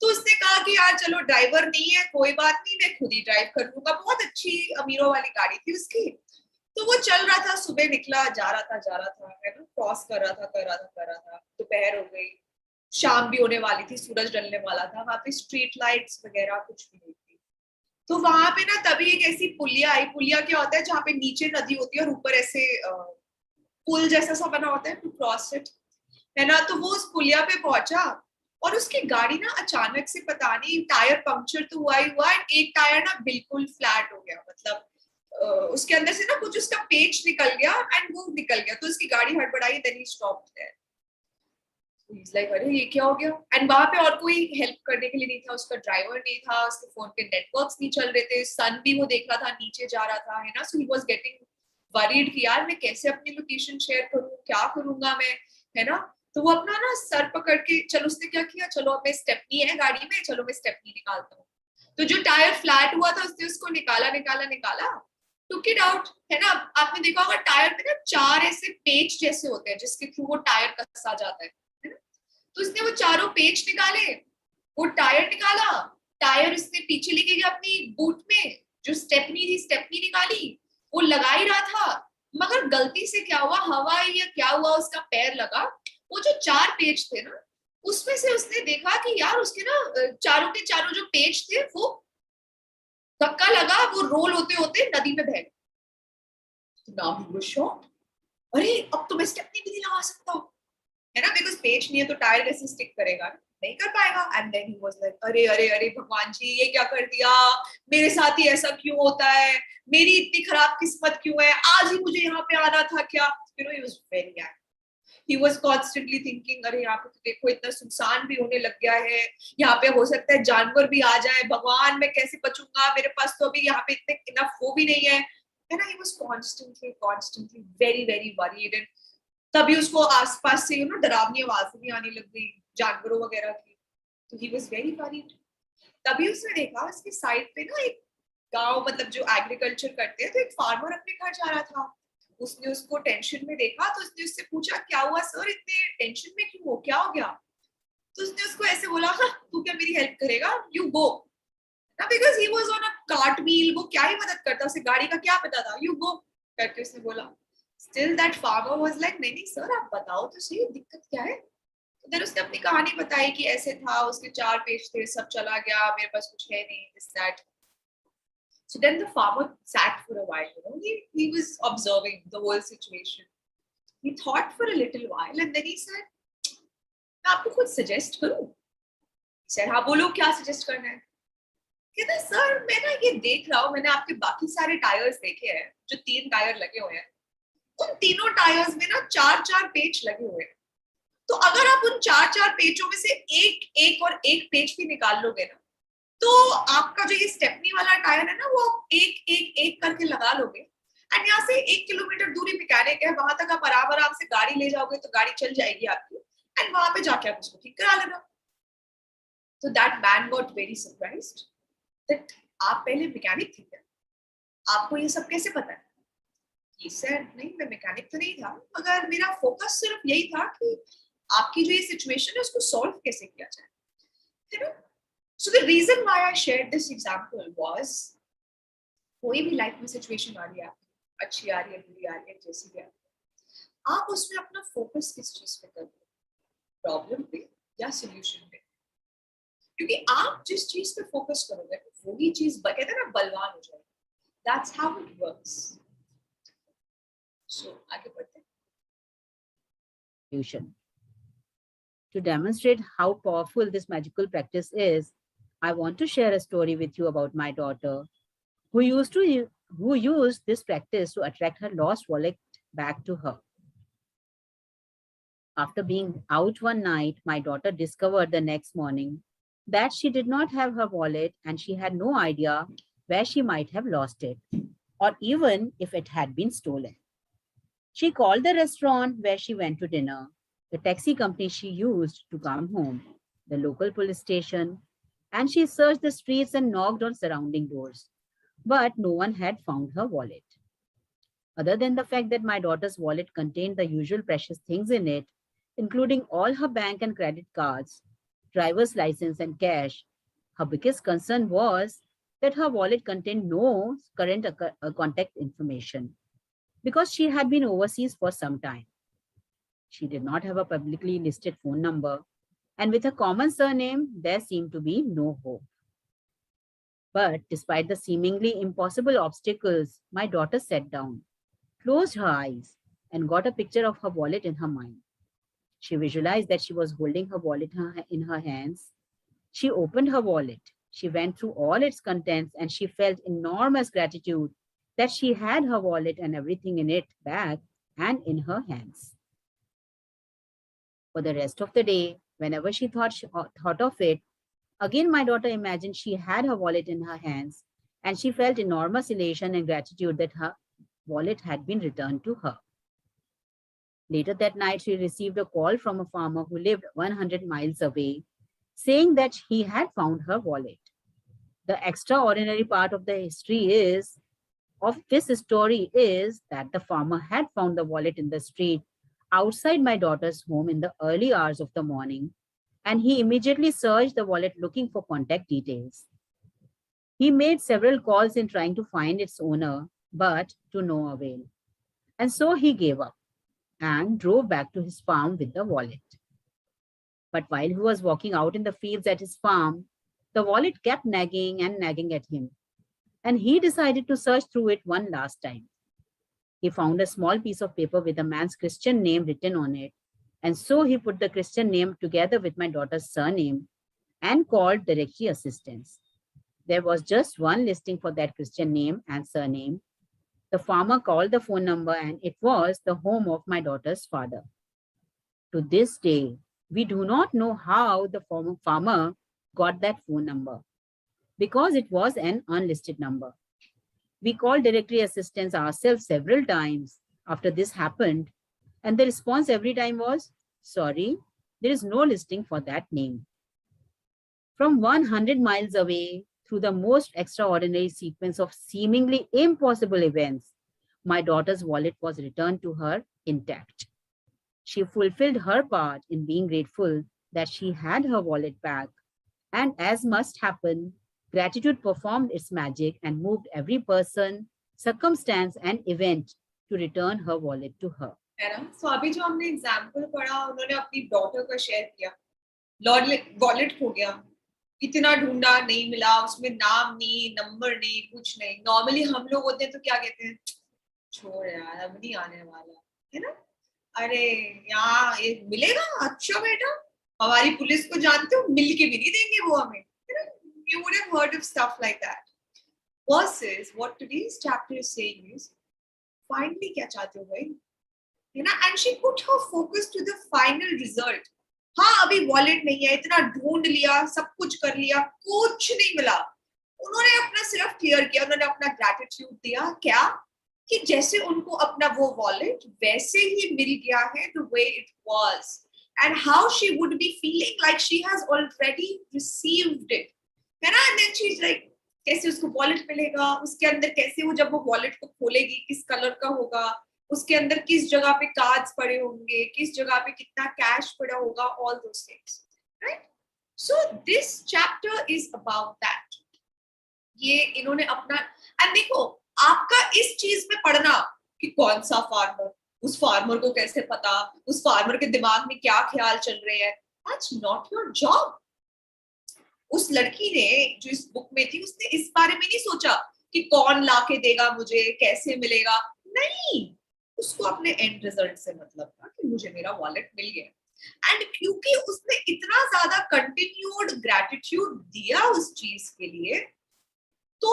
S1: तो उसने कहा कि यार चलो ड्राइवर नहीं है, कोई बात नहीं, मैं खुद ही ड्राइव कर लूंगा. बहुत अच्छी अमीरों वाली गाड़ी थी उसकी. तो वो चल रहा था, सुबह निकला, जा रहा था, है ना, क्रॉस कर रहा था. दोपहर हो गई, शाम भी होने वाली थी, सूरज ढलने वाला था. वहां पे स्ट्रीट लाइट्स वगैरह कुछ भी नहीं थी. तो वहां पे ना तभी एक ऐसी पुलिया आई. पुलिया क्या होता है, जहाँ पे नीचे नदी होती है और ऊपर ऐसे पुल जैसा सा बना होता है टू क्रॉस इट, है ना. तो वो उस पुलिया पे पहुंचा और उसकी गाड़ी ना अचानक से पता नहीं, टायर पंक्चर तो हुआ ही हुआ, एक टायर ना बिल्कुल फ्लैट हो गया. मतलब उसके अंदर से ना कुछ उसका पेच निकल गया एंड वो निकल गया. तो उसकी गाड़ी हड़बड़ाई, then he stopped there. He's like, अरे ये क्या हो गया. एंड वहां पे और कोई हेल्प करने के लिए नहीं था, उसका ड्राइवर नहीं था, उसके फोन पे नेटवर्क्स नहीं चल रहे थे, सन भी वो देख रहा था नीचे जा रहा था, है ना. सो ही वाज गेटिंग वरीड कि यार मैं कैसे अपनी लोकेशन शेयर करूं, क्या करूंगा मैं, है ना. तो वो अपना ना सर पकड़ के, चलो उसने क्या किया, चलो अब मैं स्टेपनी है गाड़ी में, चलो मैं स्टेपनी निकालता हूँ। तो जो टायर फ्लैट हुआ था उसने उसको निकाला निकाला निकाला, टुक इट आउट, है ना। आपने देखा होगा टायर पे ना 4 ऐसे पेच जैसे होते हैं जिसके थ्रू वो टायर कसा जाता है ना। तो उसने वो चारों पेच निकाले, वो टायर निकाला, टायर उसने पीछे लेके गया अपनी बूट में, जो स्टेपनी थी स्टेपनी निकाली, वो लगा ही रहा था, मगर गलती से क्या हुआ, हवा या क्या हुआ, उसका पैर लगा, वो जो 4 पेज थे ना उसमें से उसने देखा कि यार उसके ना चारों के चारों जो पेज थे वो धक्का लगा, वो रोल होते होते नदी में बह गए। नाउ ही वाज शॉक्ड, अरे अब तो मैं स्टेपनी भी नहीं लगा सकता, है ना, बिकॉज पेज नहीं है तो टायर कैसे स्टिक करेगा, नहीं कर पाएगा। And then he was like अरे अरे अरे भगवान जी ये क्या कर दिया, मेरे साथ ही ऐसा क्यों होता है, मेरी इतनी खराब किस्मत क्यों है, आज ही मुझे यहाँ पे आना था क्या, you know he was very angry. He was constantly thinking, अरे यहाँ पे तो देखो इतना सुनसान भी होने लग गया है, यहाँ पे हो सकता है जानवर भी आ जाए, भगवान मैं कैसे बचूंगा, मेरे पास तो अभी यहाँ पे इतने इनफ वो भी नहीं है, ना। He was constantly very very worried, and तभी उसको आसपास से डरावनी आवाजें भी आने लग गई जानवरों वगैरह की, तो ही वाज वेरी वरीड। तभी उसने देखा उसके साइड पे ना एक गांव, मतलब जो एग्रीकल्चर करते हैं, तो एक फार्मर अपने घर जा रहा था। उसने उसको टेंशन में देखा तो उसने उससे पूछा क्या हुआ सर, इतने टेंशन में क्यों हो, क्या हो गया। तो उसने उसको ऐसे बोला, हाँ तू क्या मेरी हेल्प करेगा, यू गो ना, because he was on a cart wheel, वो क्या ही मदद करता, उसे गाड़ी का क्या पता था, यू गो करके उसने बोला। Still that farmer was like नहीं नहीं सर आप बताओ तो सही दिक्कत क्या है। तो फिर उसने अपनी कहानी बताई कि ऐसे था, उसके 4 पेज थे, सब चला गया, मेरे पास कुछ है नहीं, this that. So then the farmer sat for a while, he was observing the whole situation. He thought for a little while and then he said, मैं आपको कुछ सजेस्ट करूं। सर हाँ बोलो क्या सजेस्ट करना है। कहता सर मैं ना ये देख रहा हूँ, मैंने आपके बाकी सारे टायर्स देखे हैं, जो 3 टायर लगे हुए हैं, उन तीनों टायर्स में ना 4-4 पेच लगे हुए हैं। तो अगर आप उन 4-4 पेचों में से एक एक और एक पेच भी निकाल लोगे ना, तो आपका जो ये स्टेपनी वाला टायर है ना, वो एक एक एक करके लगा लोगे, एंड यहाँ से 1 किलोमीटर दूरी मैकेनिक है, वहां तक आप आराम आराम से गाड़ी ले जाओगे तो गाड़ी चल जाएगी आपकी, एंड वहां पे जाके आप उसको ठीक करा लेना। तो that man got very surprised that आप पहले मैकेनिक थे क्या, आपको ये सब कैसे पता है। ही सेड नहीं मैं मैकेनिक तो नहीं था, मगर मेरा फोकस सिर्फ यही था कि आपकी जो ये सिचुएशन है उसको सॉल्व कैसे किया जाए, है ना। So the reason why I shared this example was, कोई भी लाइफ में सिचुएशन आ रही है आपकी, अच्छी आ रही है बुरी आ रही है जैसी भी आ रही है, आप उसमें अपना फोकस किस चीज पे कर रहे हो, प्रॉब्लम पे या सोल्यूशन पे। क्योंकि आप जिस चीज पे फोकस करोगे वही चीज कहते हैं ना बलवान हो जाएगी। That's how it works. So आगे बढ़ते हैं।
S3: Solution. To demonstrate how powerful this magical practice is, I want to share a story with you about my daughter who used this practice to attract her lost wallet back to her. After being out one night, my daughter discovered the next morning that she did not have her wallet and she had no idea where she might have lost it, or even if it had been stolen. She called the restaurant where she went to dinner, the taxi company she used to come home, the local police station, and she searched the streets and knocked on surrounding doors. But no one had found her wallet. Other than the fact that my daughter's wallet contained the usual precious things in it, including all her bank and credit cards, driver's license, and cash, her biggest concern was that her wallet contained no current contact information because she had been overseas for some time. She did not have a publicly listed phone number, and with a common surname, there seemed to be no hope. But despite the seemingly impossible obstacles, my daughter sat down, closed her eyes, and got a picture of her wallet in her mind. She visualized that she was holding her wallet in her hands. She opened her wallet. She went through all its contents and she felt enormous gratitude that she had her wallet and everything in it back and in her hands. For the rest of the day, whenever she thought of it, again my daughter imagined she had her wallet in her hands and she felt enormous elation and gratitude that her wallet had been returned to her. Later that night, she received a call from a farmer who lived 100 miles away, saying that he had found her wallet. The extraordinary part of the history is of this story is that the farmer had found the wallet in the street outside my daughter's home in the early hours of the morning, and he immediately searched the wallet looking for contact details. He made several calls in trying to find its owner, but to no avail. And so he gave up and drove back to his farm with the wallet. But while he was walking out in the fields at his farm, the wallet kept nagging and nagging at him, and he decided to search through it one last time. He found a small piece of paper with a man's Christian name written on it, and so he put the Christian name together with my daughter's surname and called directory assistance. There was just one listing for that Christian name and surname. The farmer called the phone number, and it was the home of my daughter's father. To this day, we do not know how the farmer got that phone number because it was an unlisted number. We called directory assistance ourselves several times after this happened, and the response every time was, "Sorry, there is no listing for that name." From 100 miles away, through the most extraordinary sequence of seemingly impossible events, my daughter's wallet was returned to her intact. She fulfilled her part in being grateful that she had her wallet back, and as must happen, gratitude performed its magic and moved every person, circumstance, and event to return her wallet to her.
S1: है ना? So अभी जो हमने example पढ़ा, उन्होंने अपनी daughter का share किया, वॉलेट खो गया, इतना ढूंढा नहीं मिला, उसमें नाम नहीं, नंबर नहीं, कुछ नहीं. नॉर्मली हम लोग होते हैं तो क्या कहते हैं, छोड़ यार अब नहीं आने वाला, है ना? अरे यहाँ ये मिलेगा, अच्छा बेटा, हमारी पुलिस को जानते हो, मिल के भी नहीं देंगे वो हमें. You would have heard of stuff like that. Versus what today's chapter is saying is, finally क्या चाहते हो भाई, है ना? And she put her focus to the final result. हाँ अभी वॉलेट नहीं है, इतना ढूंढ लिया, सब कुछ कर लिया, कुछ नहीं मिला. उन्होंने अपना सिर्फ क्लियर किया, उन्होंने अपना ग्रैटिट्यूड दिया. क्या कि जैसे उनको अपना वो वॉलेट वैसे ही मिल गया है, the way it was, and how she would be feeling like she has already received it, है ना? And then she's like, कैसे उसको वॉलेट मिलेगा, उसके अंदर कैसे वो जब वो वॉलेट को खोलेगी किस कलर का होगा, उसके अंदर किस जगह पे कार्ड्स पड़े होंगे, किस जगह पे कितना कैश पड़ा होगा, all those things, right? So this chapter is about that. ये इन्होंने अपना, and देखो आपका इस चीज में पढ़ना कि कौन सा फार्मर, उस फार्मर को कैसे पता, उस फार्मर के दिमाग में क्या ख्याल चल रहे हैं, that's not your job. उस लड़की ने जो इस बुक में थी, उसने इस बारे में नहीं सोचा कि कौन लाके देगा मुझे, कैसे मिलेगा, नहीं, उसको अपने एंड रिजल्ट से मतलब था कि मुझे मेरा वॉलेट मिल गया. एंड क्योंकि उसने इतना ज्यादा कंटिन्यूड ग्रैटिट्यूड दिया उस चीज के लिए, तो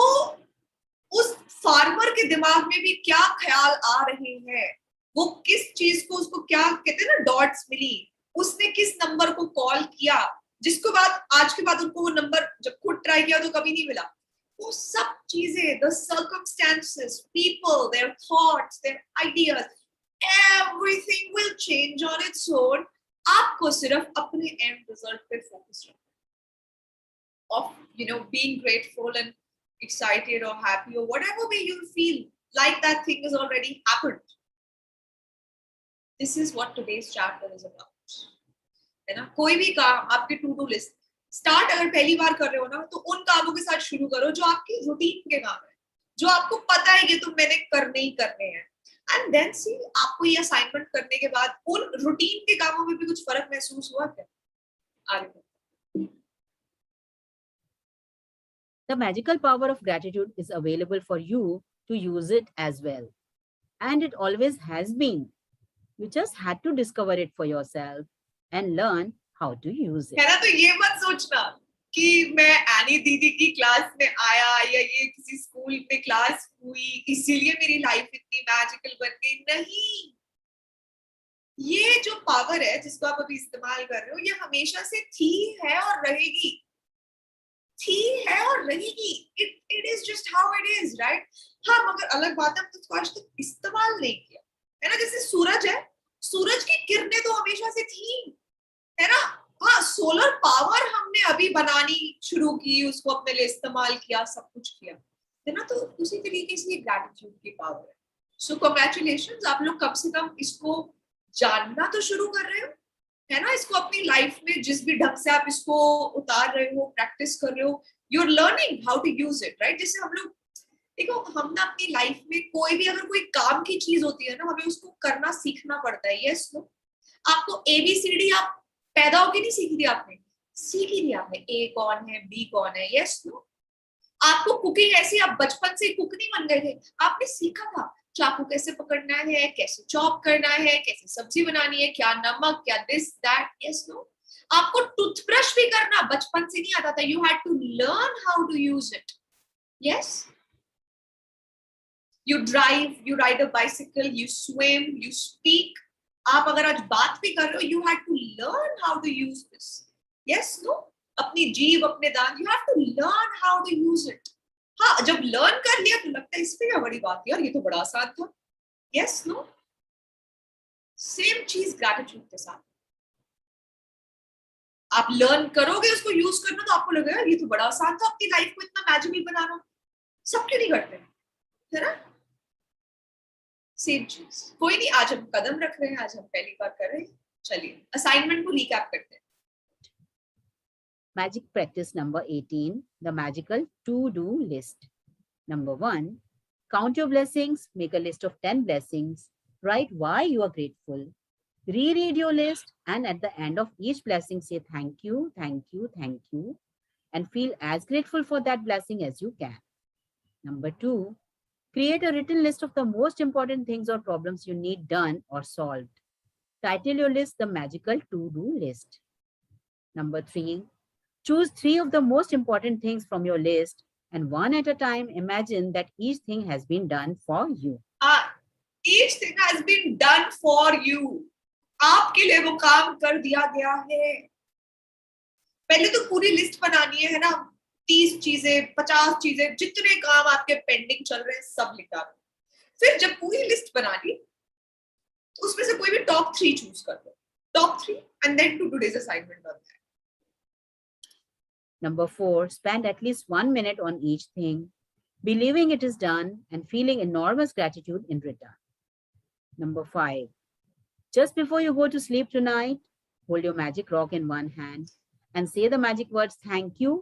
S1: उस फार्मर के दिमाग में भी क्या ख्याल आ रहे हैं, वो किस चीज को, उसको क्या कहते हैं ना, डॉट्स मिली, उसने किस नंबर को कॉल किया, जिसके बाद आज के बाद उनको वो नंबर जब खुद ट्राई किया तो कभी नहीं मिला. वो सब चीजें, the circumstances, people, their thoughts, their ideas, everything will change on its own. आपको सिर्फ अपने end result पे focus रखना, of being grateful and excited or happy or whatever way you feel like that thing has already happened. This is what today's chapter is about. है ना? कोई भी काम आपके टू डू लिस्ट स्टार्ट अगर पहली बार कर रहे हो ना, तो उन कामों के साथ शुरू करो जो आपकी रूटीन के काम है, जो आपको पता है कि तुम मैंने करने ही करने हैं. एंड देन सी आपको ये असाइनमेंट करने के बाद उन रूटीन के कामों में भी कुछ फर्क महसूस हुआ क्या? आगे.
S3: The magical power of gratitude is available for you to use it as well. And it always has been. You just had to discover it for yourself and learn how to use it.
S1: है ना? तो ये मत सोचना कि मैं any दीदी की क्लास में आया या ये किसी स्कूल में क्लास हुई इसीलिए मेरी लाइफ इतनी मैजिकल बन गई. नहीं, ये जो पावर है जिसको आप अभी इस्तेमाल कर रहे हो, ये हमेशा से थी, है और रहेगी, थी, है और रहेगी. It is just how it is, right? हाँ, मगर अलग बात है, हमने उसको आज तक इस्तेमाल नहीं किया, है ना? जैसे सूरज है, सूरज की किरणें तो हमेशा से थी, है ना? हाँ, सोलर पावर हमने अभी बनानी शुरू की, उसको अपने लिए इस्तेमाल किया, सब कुछ किया, है ना? तो उसी तरीके से ग्रैटिट्यूड की पावर है. सो कॉन्ग्रेचुलेशंस, आप लोग कम से कम इसको जानना तो शुरू कर रहे हो, है ना? इसको अपनी लाइफ में जिस भी ढंग से आप इसको उतार रहे हो, प्रैक्टिस कर रहे हो, you are learning how to use it, right? जैसे हम लोग, देखो, हम ना अपनी लाइफ में कोई भी अगर कोई काम की चीज होती है ना, हमें उसको करना सीखना पड़ता है. Yes no? आपको एबीसीडी आप पैदा होके नहीं सीखी थी, आपने सीखी थी. आपने ए कौन है, बी कौन है. Yes no? आपको कुकिंग ऐसी, आप बचपन से कुक नहीं बन गए थे, आपने सीखा था चाकू कैसे पकड़ना है, कैसे चॉप करना है, कैसे सब्जी बनानी है, क्या नमक, क्या दिस दैट. Yes no? आपको टूथब्रश भी करना बचपन से नहीं आता था. You had to learn how to use it. Yes? You drive, you ride a bicycle, you swim, you speak. आप अगर आज बात भी कर रहे हो, you had to learn how to use this. Yes, no? अपनी जीभ, अपने दांत, you have to learn how to use it. हाँ, जब learn कर लिया तो लगता है इसमें क्या बड़ी बात है यार, ये तो बड़ा आसान था. Yes, no? सेम चीज ग्रैटिट्यूड के साथ. आप लर्न करोगे उसको यूज करना, तो आपको लगेगा ये तो बड़ा आसान था, अपनी लाइफ को इतना मैजिकल बनाना. सब क्यों नहीं करते, है ना? सेम चीज. कोई नहीं, आज हम कदम रख रहे हैं, आज हम पहली बार कर रहे हैं. चलिए असाइनमेंट को रिकैप करते हैं.
S3: Magic practice number 18, the magical to-do list. Number 1, count your blessings, make a list of 10 blessings, write why you are grateful, reread your list, and at the end of each blessing say thank you, thank you, thank you, and feel as grateful for that blessing as you can. Number 2, create a written list of the most important things or problems you need done or solved. Title your list the magical to-do list. Number 3, choose 3 of the most important things from your list and one at a time imagine that each thing has been done for you.
S1: Each thing has been done for you. आपके लिए वो काम कर दिया गया है. पहले तो पूरी लिस्ट बनानी है ना? 30 चीजें, 50 चीजें, जितने काम आपके पेंडिंग चल रहे हैं सब लिखा. फिर जब पूरी लिस्ट बना ली तो उसमें से कोई भी टॉप 3 चूज कर लो. Top 3 and then to today's assignment on that.
S3: Number 4, spend at least 1 minute on each thing, believing it is done and feeling enormous gratitude in return. Number 5, just before you go to sleep tonight, hold your magic rock in one hand and say the magic words thank you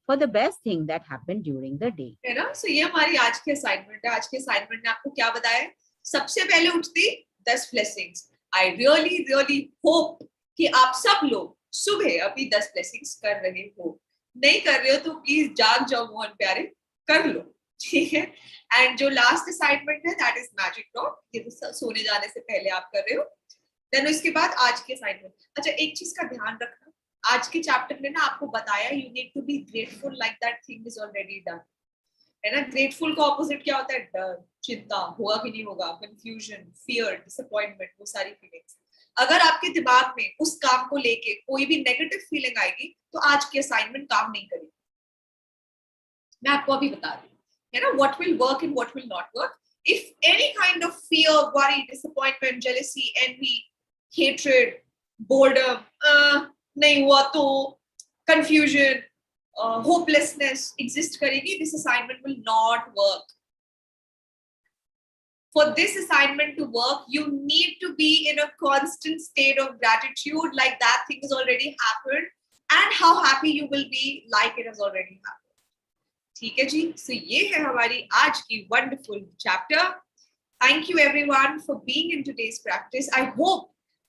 S3: for the best thing that happened during the day.
S1: है ना? सो ये हमारी आज की assignment है. आज के assignment ने आपको क्या बताया? सबसे पहले उठती 10 blessings. I really really hope कि आप सब लोग सुबह अभी 10 ब्लेसिंग्स कर रहे हो. नहीं कर रहे हो तो प्लीज जाग जाओ मोहन प्यारे, कर लो. ठीक है? एंड जो लास्ट असाइनमेंट है दैट इज मैजिक रॉक. ये तो सोने जाने से पहले आप कर रहे हो. देन उसके बाद आज की असाइनमेंट. अच्छा, एक चीज का ध्यान रखना, आज के चैप्टर में ना आपको बताया you need to be grateful like that thing is already done. है ना? ग्रेटफुल का ऑपोजिट क्या होता है? डर, चिंता, होगा कि नहीं होगा, कंफ्यूजन, फियर, डिसअपॉइंटमेंट, वो सारी फीलिंग्स. अगर आपके दिमाग में उस काम को लेके कोई भी नेगेटिव फीलिंग आएगी तो आज की असाइनमेंट काम नहीं करेगी. मैं आपको अभी बता रही हूँ, है ना? What will work and what will not work. If any kind of fear, worry, disappointment, jealousy, envy, hatred, boredom, नहीं हुआ तो कंफ्यूजन, hopelessness exist करेगी, this assignment will not work. For this assignment to work, you need to be in a constant state of gratitude, like that thing has already happened, and how happy you will be like it has already happened. ठीक है जी? So ये है हमारी आज की wonderful chapter. Thank you everyone for being in today's practice. I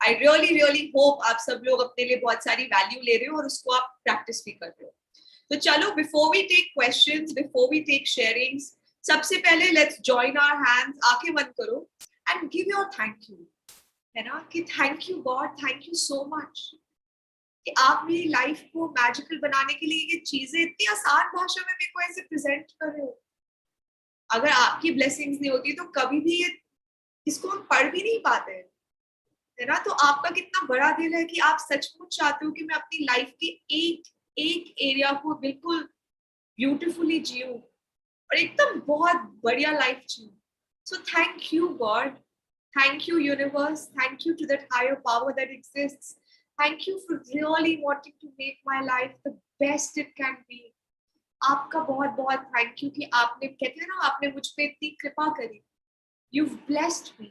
S1: really hope आप सब लोग अपने लिए बहुत सारी वैल्यू ले रहे हो और उसको आप प्रैक्टिस भी कर रहे हो. तो चलो, before we take questions, before we take sharings, सबसे पहले let's join our hands, आंखें बंद करो and give your thank you. है ना? कि thank you God, thank you so much कि आप मेरी लाइफ को मैजिकल बनाने के लिए ये चीजें इतनी आसान भाषा में मेरे को ऐसे प्रेजेंट कर रहे हो. अगर आपकी ब्लेसिंग्स नहीं होती तो कभी भी ये इसको हम पढ़ भी नहीं पाते, है ना? तो आपका कितना बड़ा दिल है कि आप सचमुच चाहते हो कि मैं अपनी लाइफ के एक एरिया को बिल्कुल ब्यूटीफुली जीऊं और एकदम बहुत बढ़िया लाइफ जीऊं. So thank you God, Thank you, universe. Thank you to that higher power that exists. Thank you for really wanting to make my life the best it can be. आपका बहुत बहुत thank you कि आपने कहते हैं ना आपने मुझ पे इतनी कृपा करी. You've blessed me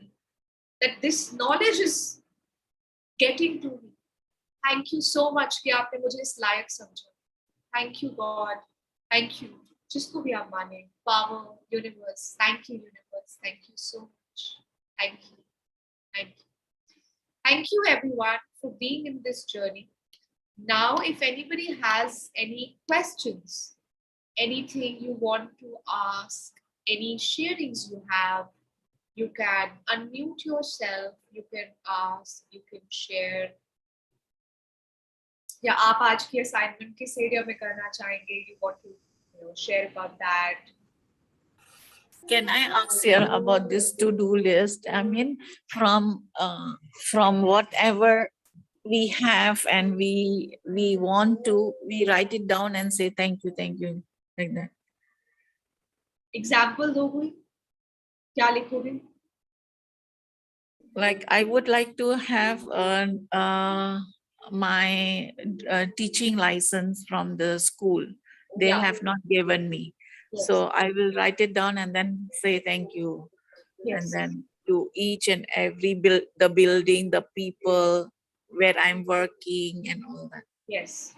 S1: that this knowledge is getting to me. Thank you so much कि आपने मुझे इस लायक समझा. Thank you God. Thank you. जिसको भी आप माने, power, universe. Thank you universe. Thank you so much. Thank you. Thank you. Thank you everyone for being in this journey. Now, if anybody has any questions, anything you want to ask, any sharings you have, you can unmute yourself, you can ask, you can share. या आप आज की assignment किस area में करना चाहेंगे? You want to share about that?
S4: Can I ask here about this to-do list? I mean, from whatever we have and we want to, we write it down and say thank you, like that.
S1: Example दो कोई? क्या लिखोगे?
S4: Like I would like to have my teaching license from the school. They
S1: Yeah.
S4: have not given me.
S1: Yes.
S4: So I will write it down and then say thank you.
S1: Yes.
S4: And then to each and every the building, the people where I'm working and all that.
S1: Yes.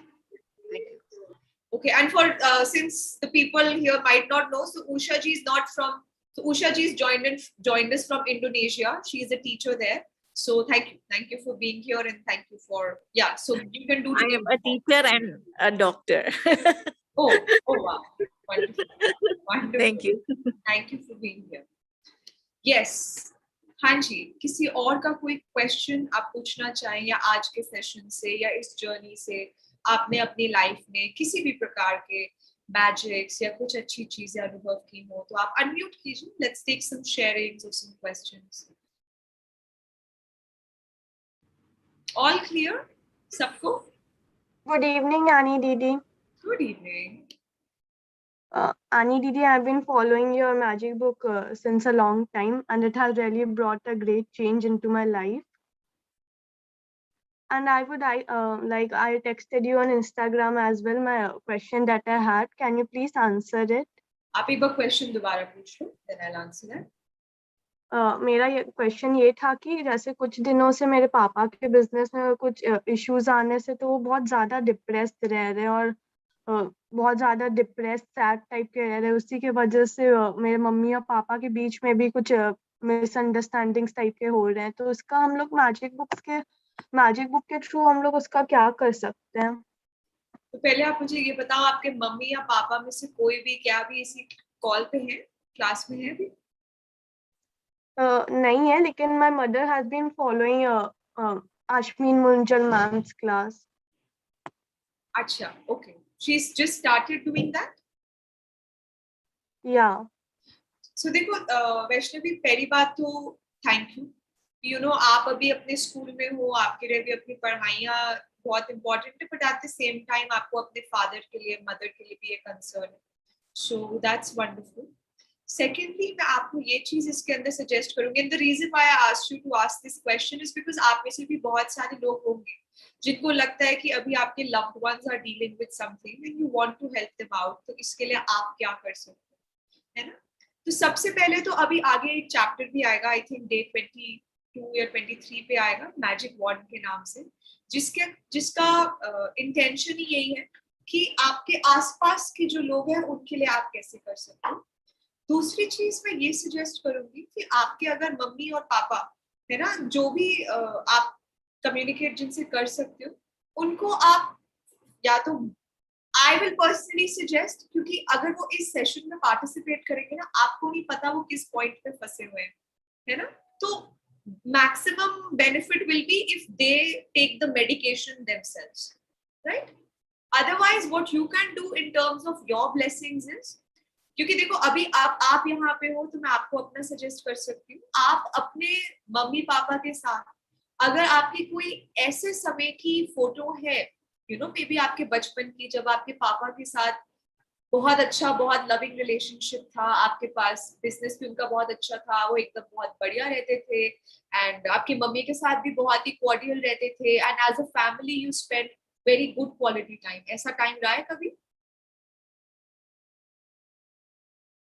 S1: Thank you. Okay, and for since the people here might not know, so Usha ji is not from. So Usha ji is joined us from Indonesia. She is a teacher there. So thank you for being here and thank you for So you can do.
S4: I am a teacher and a doctor.
S1: Oh wow, wonderful, wonderful.
S4: Thank you.
S1: Thank you for being here. Yes. हाँ जी, किसी और का कोई question आप पूछना चाहें या आज के सेशन से या इस जर्नी से आपने अपनी लाइफ में किसी भी प्रकार के मैजिक्स या कुछ अच्छी चीजें अनुभव की हो तो आप अनम्यूट कीजिए. लेट्स टेक सम शेयरिंग्स और सम क्वेश्चंस. ऑल क्लियर सबको?
S5: Good evening, Annie Didi.
S1: Good evening.
S5: Annie Didi, I've been following your magic book since a long time, and it has really brought a great change into my life. And I texted you on Instagram as well. My question that I had, can you please answer it?
S1: आप एक बार question दोबारा पूछ लो, then I'll answer that.
S5: मेरा question ये था कि जैसे कुछ दिनों से मेरे पापा के बिजनेस में कुछ इश्यूज आने से तो वो बहुत ज्यादा डिप्रेस्ड रह रहे हैं और बहुत ज्यादा डिप्रेस सैड टाइप के रह रहे हैं. उसी के वजह से मेरे मम्मी और पापा के बीच में भी कुछ मिसअंडरस्टैंडिंग्स टाइप के हो रहे हैं. तो उसका हम लोग मैजिक बुक के थ्रू हम लोग उसका क्या कर सकते हैं?
S1: तो पहले आप मुझे ये बताओ, आपके मम्मी या पापा में से कोई भी क्या भी इसी कॉल पे है, क्लास में है अभी?
S5: नहीं है, लेकिन my mother has been following Ashmeen Munjal ma'am's class.
S1: अच्छा, okay. She's just started doing that?
S5: Yeah.
S1: So देखो वैष्णवी, पहली बात तो थैंक यू. आप अभी अपने स्कूल में हो, आपके लिए भी अपनी पढ़ाइयाँ बहुत इंपॉर्टेंट है, but at the same time आपको अपने फादर के लिए, मदर के लिए भी एक कंसर्न है. So that's wonderful. सेकेंडली, मैं आपको ये चीज इसके अंदर सजेस्ट करूंगी, and the reason why I asked you to ask this question is because आप में से भी बहुत सारे लोग होंगे जिनको लगता है कि अभी आपके loved ones are dealing with something and you want to help them out. तो इसके लिए आप क्या कर सकते हैं, है ना? तो सबसे पहले तो अभी आगे एक चैप्टर भी आएगा, आई थिंक डे 22 या 23 पे आएगा, मैजिक वॉन्ड के नाम से, जिसका इंटेंशन ही यही है कि आपके आसपास के जो लोग हैं उनके लिए आप कैसे कर सकते हो. दूसरी चीज मैं ये सजेस्ट करूंगी कि आपके अगर मम्मी और पापा है ना, जो भी आप कम्युनिकेट जिनसे कर सकते हो, उनको आप या तो आई विल पर्सनली सजेस्ट, क्योंकि अगर वो इस सेशन में पार्टिसिपेट करेंगे ना, आपको नहीं पता वो किस पॉइंट पे फंसे हुए हैं, है ना? तो maximum benefit will be if they take the medication themselves, right? Otherwise what you can do in terms of your blessings is, क्योंकि देखो अभी आप यहाँ पे हो तो मैं आपको अपना सजेस्ट कर सकती हूँ, आप अपने मम्मी पापा के साथ अगर आपकी कोई ऐसे समय की फोटो है, मे बी आपके बचपन की, जब आपके पापा के साथ बहुत अच्छा, बहुत लविंग रिलेशनशिप था आपके पास, बिजनेस भी उनका बहुत अच्छा था, वो एकदम बहुत बढ़िया रहते थे, एंड आपकी मम्मी के साथ भी बहुत ही कॉर्डियल रहते थे, and as a family you spend very good quality time. ऐसा टाइम रहा है कभी?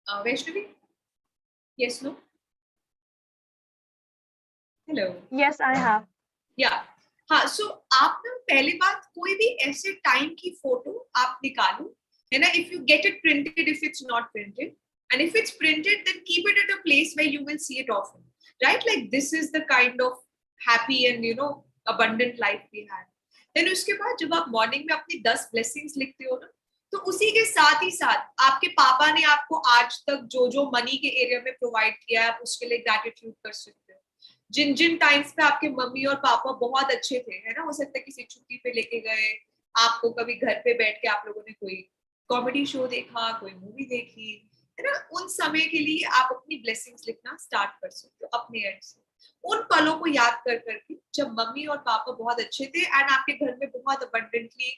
S1: Vaishnavi, yes no? Hello.
S5: Yes, I have.
S1: या हाँ, सो आप ना पहली बात कोई भी ऐसे टाइम की फोटो आप निकालो, है ना. If you get it printed, if it's not printed, and if it's printed then keep it at a place where you will see it often, right. Like this is the kind of happy and you know abundant life we had. देन उसके बाद जब आप morning में अपनी 10 blessings लिखते हो ना, तो उसी के साथ ही साथ आपके पापा ने आपको आज तक जो जो मनी के एरिया में प्रोवाइड किया है, आप उसके लिए ग्रैटिट्यूड कर सकते हो. जिन जिन टाइम्स पे आपके मम्मी और पापा बहुत अच्छे थे, है ना, हो सकता है किसी छुट्टी पे लेके गए आपको, कभी घर पे बैठ के आप लोगों ने कोई कॉमेडी शो देखा, कोई मूवी देखी, है ना, उन समय के लिए आप अपनी ब्लेसिंग्स लिखना स्टार्ट कर सकते हो अपने एंड से. उन पलों को याद कर करके जब मम्मी और पापा बहुत अच्छे थे एंड आपके घर में बहुत अबंडेंटली,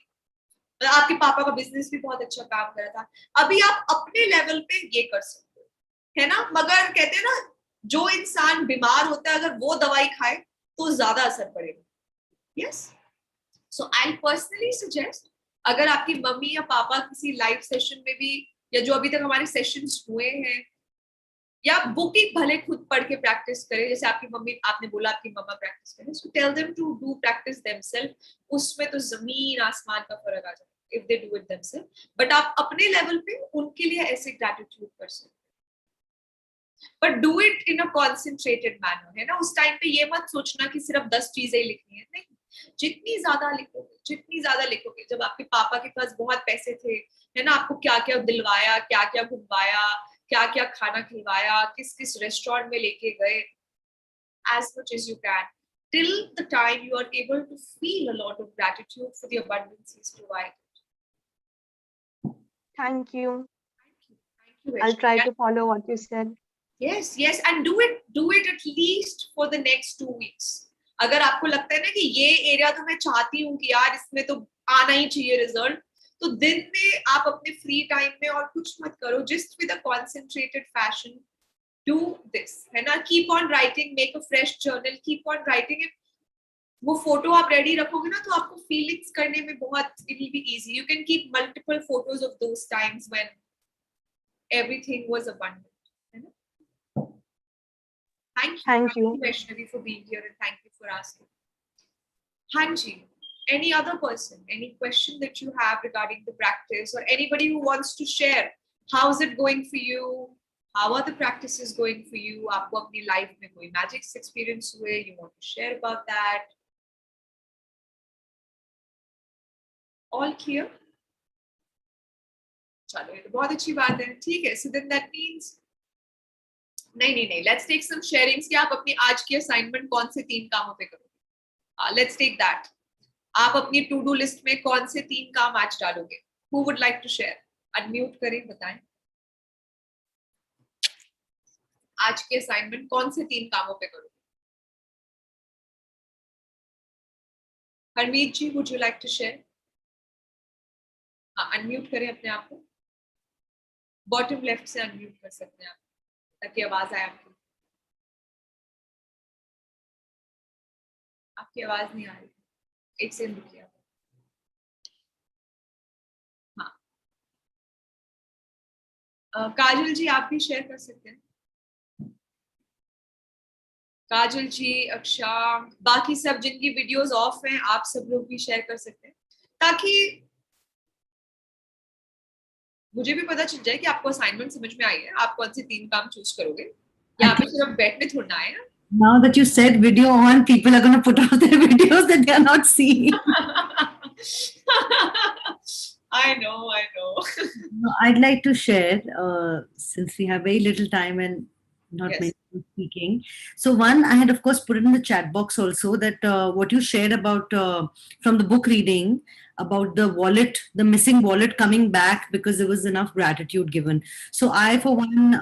S1: आपके पापा का बिजनेस भी बहुत अच्छा काम कर रहा था, अभी आप अपने लेवल पे ये कर सकते हो, है ना. मगर कहते हैं ना, जो इंसान बीमार होता है अगर वो दवाई खाए तो ज्यादा असर पड़ेगा. Yes, so I personally suggest, अगर आपकी मम्मी या पापा किसी लाइव सेशन में भी, या जो अभी तक हमारे सेशंस हुए हैं, या बुक ही भले खुद पढ़ के प्रैक्टिस करें, जैसे आपकी मम्मी, आपने बोला आपकी मम्मा प्रैक्टिस करें, so tell them to do practice themself. उसमें तो जमीन आसमान का फर्क आ जाता है if they do it themself. But आप अपने लेवल पे उनके लिए ऐसे ग्रैटिट्यूड कर सकते, but do it in a concentrated manner, है ना. उस टाइम पे ये मत सोचना कि सिर्फ 10 चीजें लिखनी है, नहीं. जितनी ज्यादा लिखोगे, जितनी ज्यादा लिखोगे. जब आपके पापा के पास बहुत पैसे थे, है ना, आपको क्या क्या दिलवाया, क्या क्या घुमवाया, क्या क्या खाना खिलवाया, किस किस रेस्टोरेंट में लेके गए, as much as you can, till the time you are able to feel a lot of gratitude for the abundance he's provided.
S5: Thank you.
S1: Thank you,
S5: I'll
S1: Vaishnavi.
S5: try to follow what you said.
S1: Yes, yes, and do it at least for the next 2 weeks. अगर आपको लगता है ना कि ये area तो मैं चाहती हूँ कि यार इसमें तो आना ही चाहिए रिजल्ट, तो दिन में आप अपने फ्री टाइम में और कुछ मत करो, just with a concentrated fashion do this, है ना. Keep on writing, make a fresh journal, keep on writing it. वो फोटो आप रेडी रखोगे ना, तो आपको फीलिंग्स करने में बहुत, it will be easy. You can keep multiple photos of those times when everything was abundant. Thank you, Vaishnavi, for being here, and thank you for asking. Hanji, any other person, any question that you have regarding the practice, or anybody who wants to share, how's it going for you? How are the practices going for you? आपको अपनी life में कोई magic experience हुए? You want to share about that? All clear? चलो, ये तो बहुत अच्छी बात है. ठीक है, so then that means नहीं, लेट्स टेक सम शेयरिंग्स कि आप अपनी आज की असाइनमेंट कौन से 3 कामों पे करोगे. Let's take that. आप अपनी टू डू लिस्ट में कौन से 3 काम आज डालोगे? Who would like to share? Unmute करें, बताएं. आज की असाइनमेंट कौन से 3 कामों पे करोगे? Harmeet ji, would you like to share? हाँ, अनम्यूट करें अपने आप को. बॉटम लेफ्ट से अनम्यूट कर सकते हैं आप, ताकि आवाज आए आपकी. आपकी आवाज नहीं आ रही, एक सेकंड रुकिए. हाँ, काजल जी आप भी शेयर कर सकते हैं. काजल जी, अक्षा, बाकी सब जिनकी वीडियोस ऑफ हैं, आप सब लोग भी शेयर कर सकते हैं, ताकि मुझे भी पता चल जाए कि आपको असाइनमेंट समझ में आई है. आप कौन से 3 काम चूज करोगे. यहाँ पे सिर्फ बैठने थोड़ा आए हैं.
S6: Now that you said video on, people are going to put out their videos that they are not seeing.
S1: I know.
S6: I'd like to share, since we have very little time and not
S1: Yes.
S6: many people speaking. So one, I had of course put it in the chat box also, that what you shared about from the book reading about the wallet, the missing wallet coming back because there was enough gratitude given. So I, for one,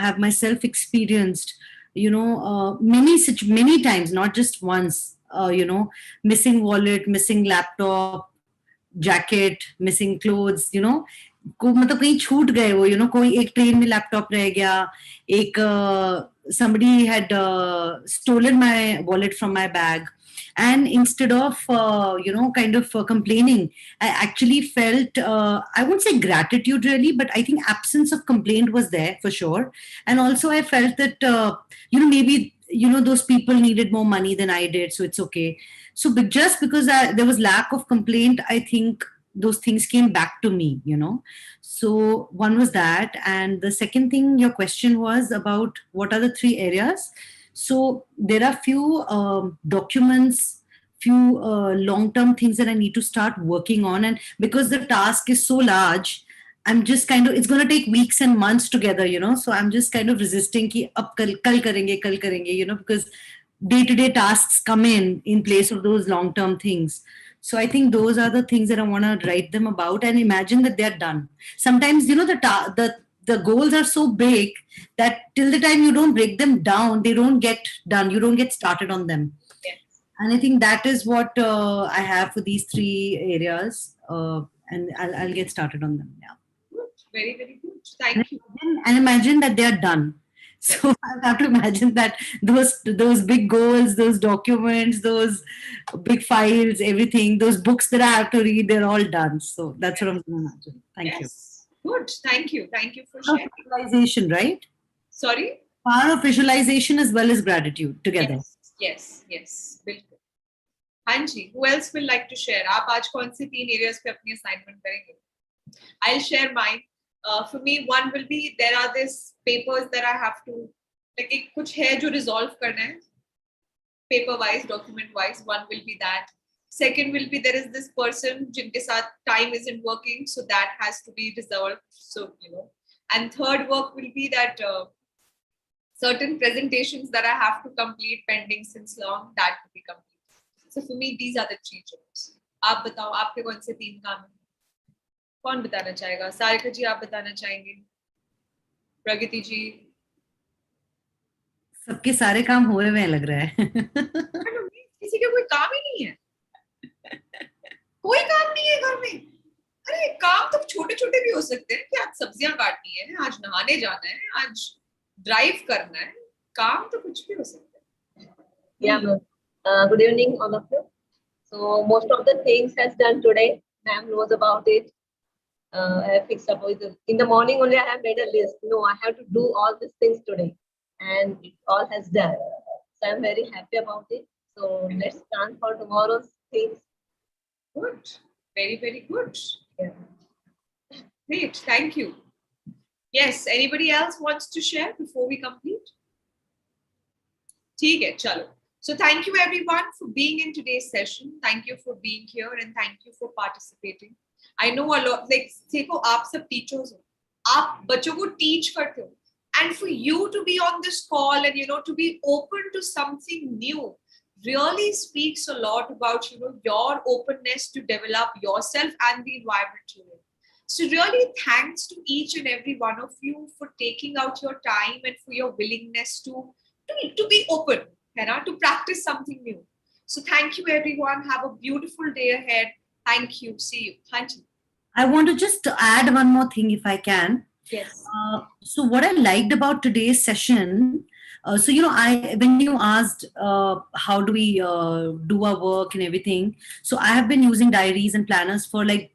S6: have myself experienced, many times, not just once, missing wallet, missing laptop, jacket, missing clothes, को मतलब कहीं छूट गए वो, कोई एक train में laptop रह गया, एक somebody had stolen my wallet from my bag, and instead of kind of complaining, I actually felt, I won't say gratitude really, but I think absence of complaint was there for sure. And also I felt that maybe those people needed more money than I did, so it's okay. So but just because there was lack of complaint, I think those things came back to me. So one was that, and the second thing, your question was about what are the three areas. So there are few documents, few long-term things that I need to start working on, and because the task is so large, I'm just kind of, it's going to take weeks and months together. So I'm just kind of resisting ki ab kal karenge, because day-to-day tasks come in place of those long-term things. So I think those are the things that I want to write them about and imagine that they're done. Sometimes, the goals are so big that till the time you don't break them down, they don't get done. You don't get started on them.
S1: Yes.
S6: And I think that is what I have for these three areas. And I'll get started on them. Yeah.
S1: Good. Very, very good. Thank you.
S6: And imagine that they are done. So I have to imagine that those big goals, those documents, those big files, everything, those books that I have to read, they're all done. So that's what I'm going to imagine. Thank you.
S1: Yes. Good. Thank you. Thank you for
S6: Power of
S1: sharing.
S6: visualization, right?
S1: Sorry?
S6: Power of visualization as well as gratitude together.
S1: Yes. बिल्कुल. हाँ जी. Who else will like to share? आप आज कौन से 3 areas पे अपनी assignment करेंगे? I'll share mine. For me, one will be, there are these papers that I have to, like एक कुछ है जो resolve करना है, paper wise, document wise. One will be that. Second will be, there is this person जिनके साथ time isn't working, so that has to be resolved. So and third work will be that certain presentations that I have to complete pending since long, that will be complete. So for me, these are the 3 jobs. आप बताओ आपके कौन से 3 काम हैं? कौन बताना चाहेगा? सारिका जी आप बताना चाहेंगे? प्रगति जी?
S6: सबके सारे काम हुए हुए लग रहा है.
S1: किसी का कोई काम ही नहीं है. कोई काम नहीं है घर में. अरे काम तो छोटे छोटे भी हो सकते हैं कि आज सब्जियां काटनी है, आज नहाने जाना है, आज ड्राइव करना है. काम तो कुछ भी हो सकता है.
S7: Yeah, ma'am. Good evening, all of you. So most of the things has done today. Ma'am knows about it. I have fixed up with in the morning only. I have made a list. No, I have to do all these things today, and it all has done. So I'm very happy about it. So let's plan for tomorrow's things.
S1: Good. Very, very good.
S7: Yeah.
S1: Great. Thank you. Yes. Anybody else wants to share before we complete? ठीक है, चलो. So thank you everyone for being in today's session. Thank you for being here and thank you for participating. I know a lot, like देखो आप सब teachers हो, आप बच्चों को teach करते हो, and for you to be on this call and to be open to something new really speaks a lot about your openness to develop yourself and the environment you're in. So really thanks to each and every one of you for taking out your time and for your willingness to be open, to practice something new. So thank you everyone. Have a beautiful day ahead. Thank you. See you. Thank you.
S6: I want to just add one more thing if I can.
S1: Yes.
S6: So what I liked about today's session, when you asked how do we do our work and everything, so I have been using diaries and planners for like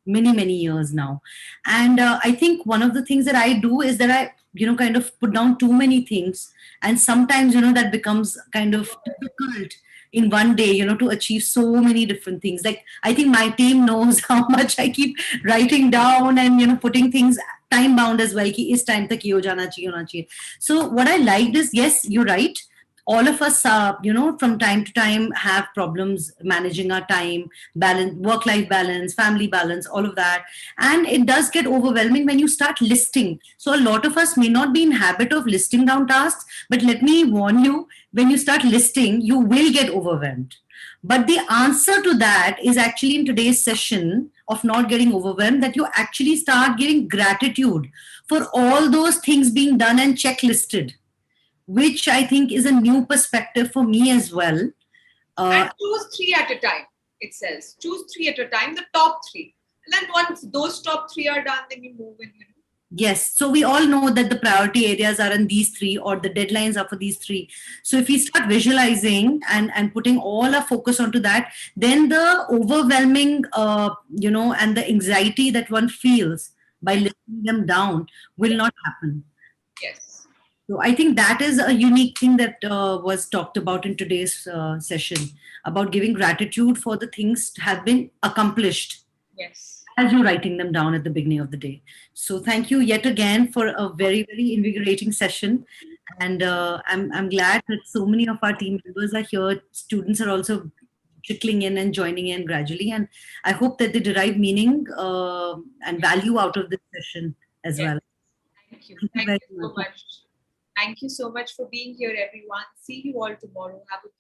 S6: many years now, and I think one of the things that I do is that I kind of put down too many things, and sometimes that becomes kind of difficult in one day to achieve so many different things. Like I think my team knows how much I keep writing down and putting things time bound as well ki is time tak ye ho jana chahiye. So what I liked is, yes, you're right, all of us from time to time have problems managing our time, balance, work life balance, family balance, all of that, and it does get overwhelming when you start listing. So a lot of us may not be in habit of listing down tasks, but let me warn you, when you start listing you will get overwhelmed. But the answer to that is actually in today's session of not getting overwhelmed, that you actually start giving gratitude for all those things being done and checklisted, which I think is a new perspective for me as well.
S1: And choose 3 at a time, it says. Choose 3 at a time, the top 3. And then once those top 3 are done, then you move in.
S6: Yes. So we all know that the priority areas are in these 3 or the deadlines are for these 3. So if we start visualizing and putting all our focus onto that, then the overwhelming, and the anxiety that one feels by listing them down will not happen.
S1: Yes.
S6: So I think that is a unique thing that was talked about in today's session about giving gratitude for the things have been accomplished
S1: Yes.
S6: as you're writing them down at the beginning of the day. So thank you yet again for a very, very invigorating session. And I'm glad that so many of our team members are here. Students are also trickling in and joining in gradually. And I hope that they derive meaning and value out of this session as
S1: Yes.
S6: well.
S1: Thank you.
S6: Thank you
S1: Thank
S6: very
S1: you so
S6: much.
S1: much. Thank you so much for being here, everyone. See you all tomorrow. Have a beautiful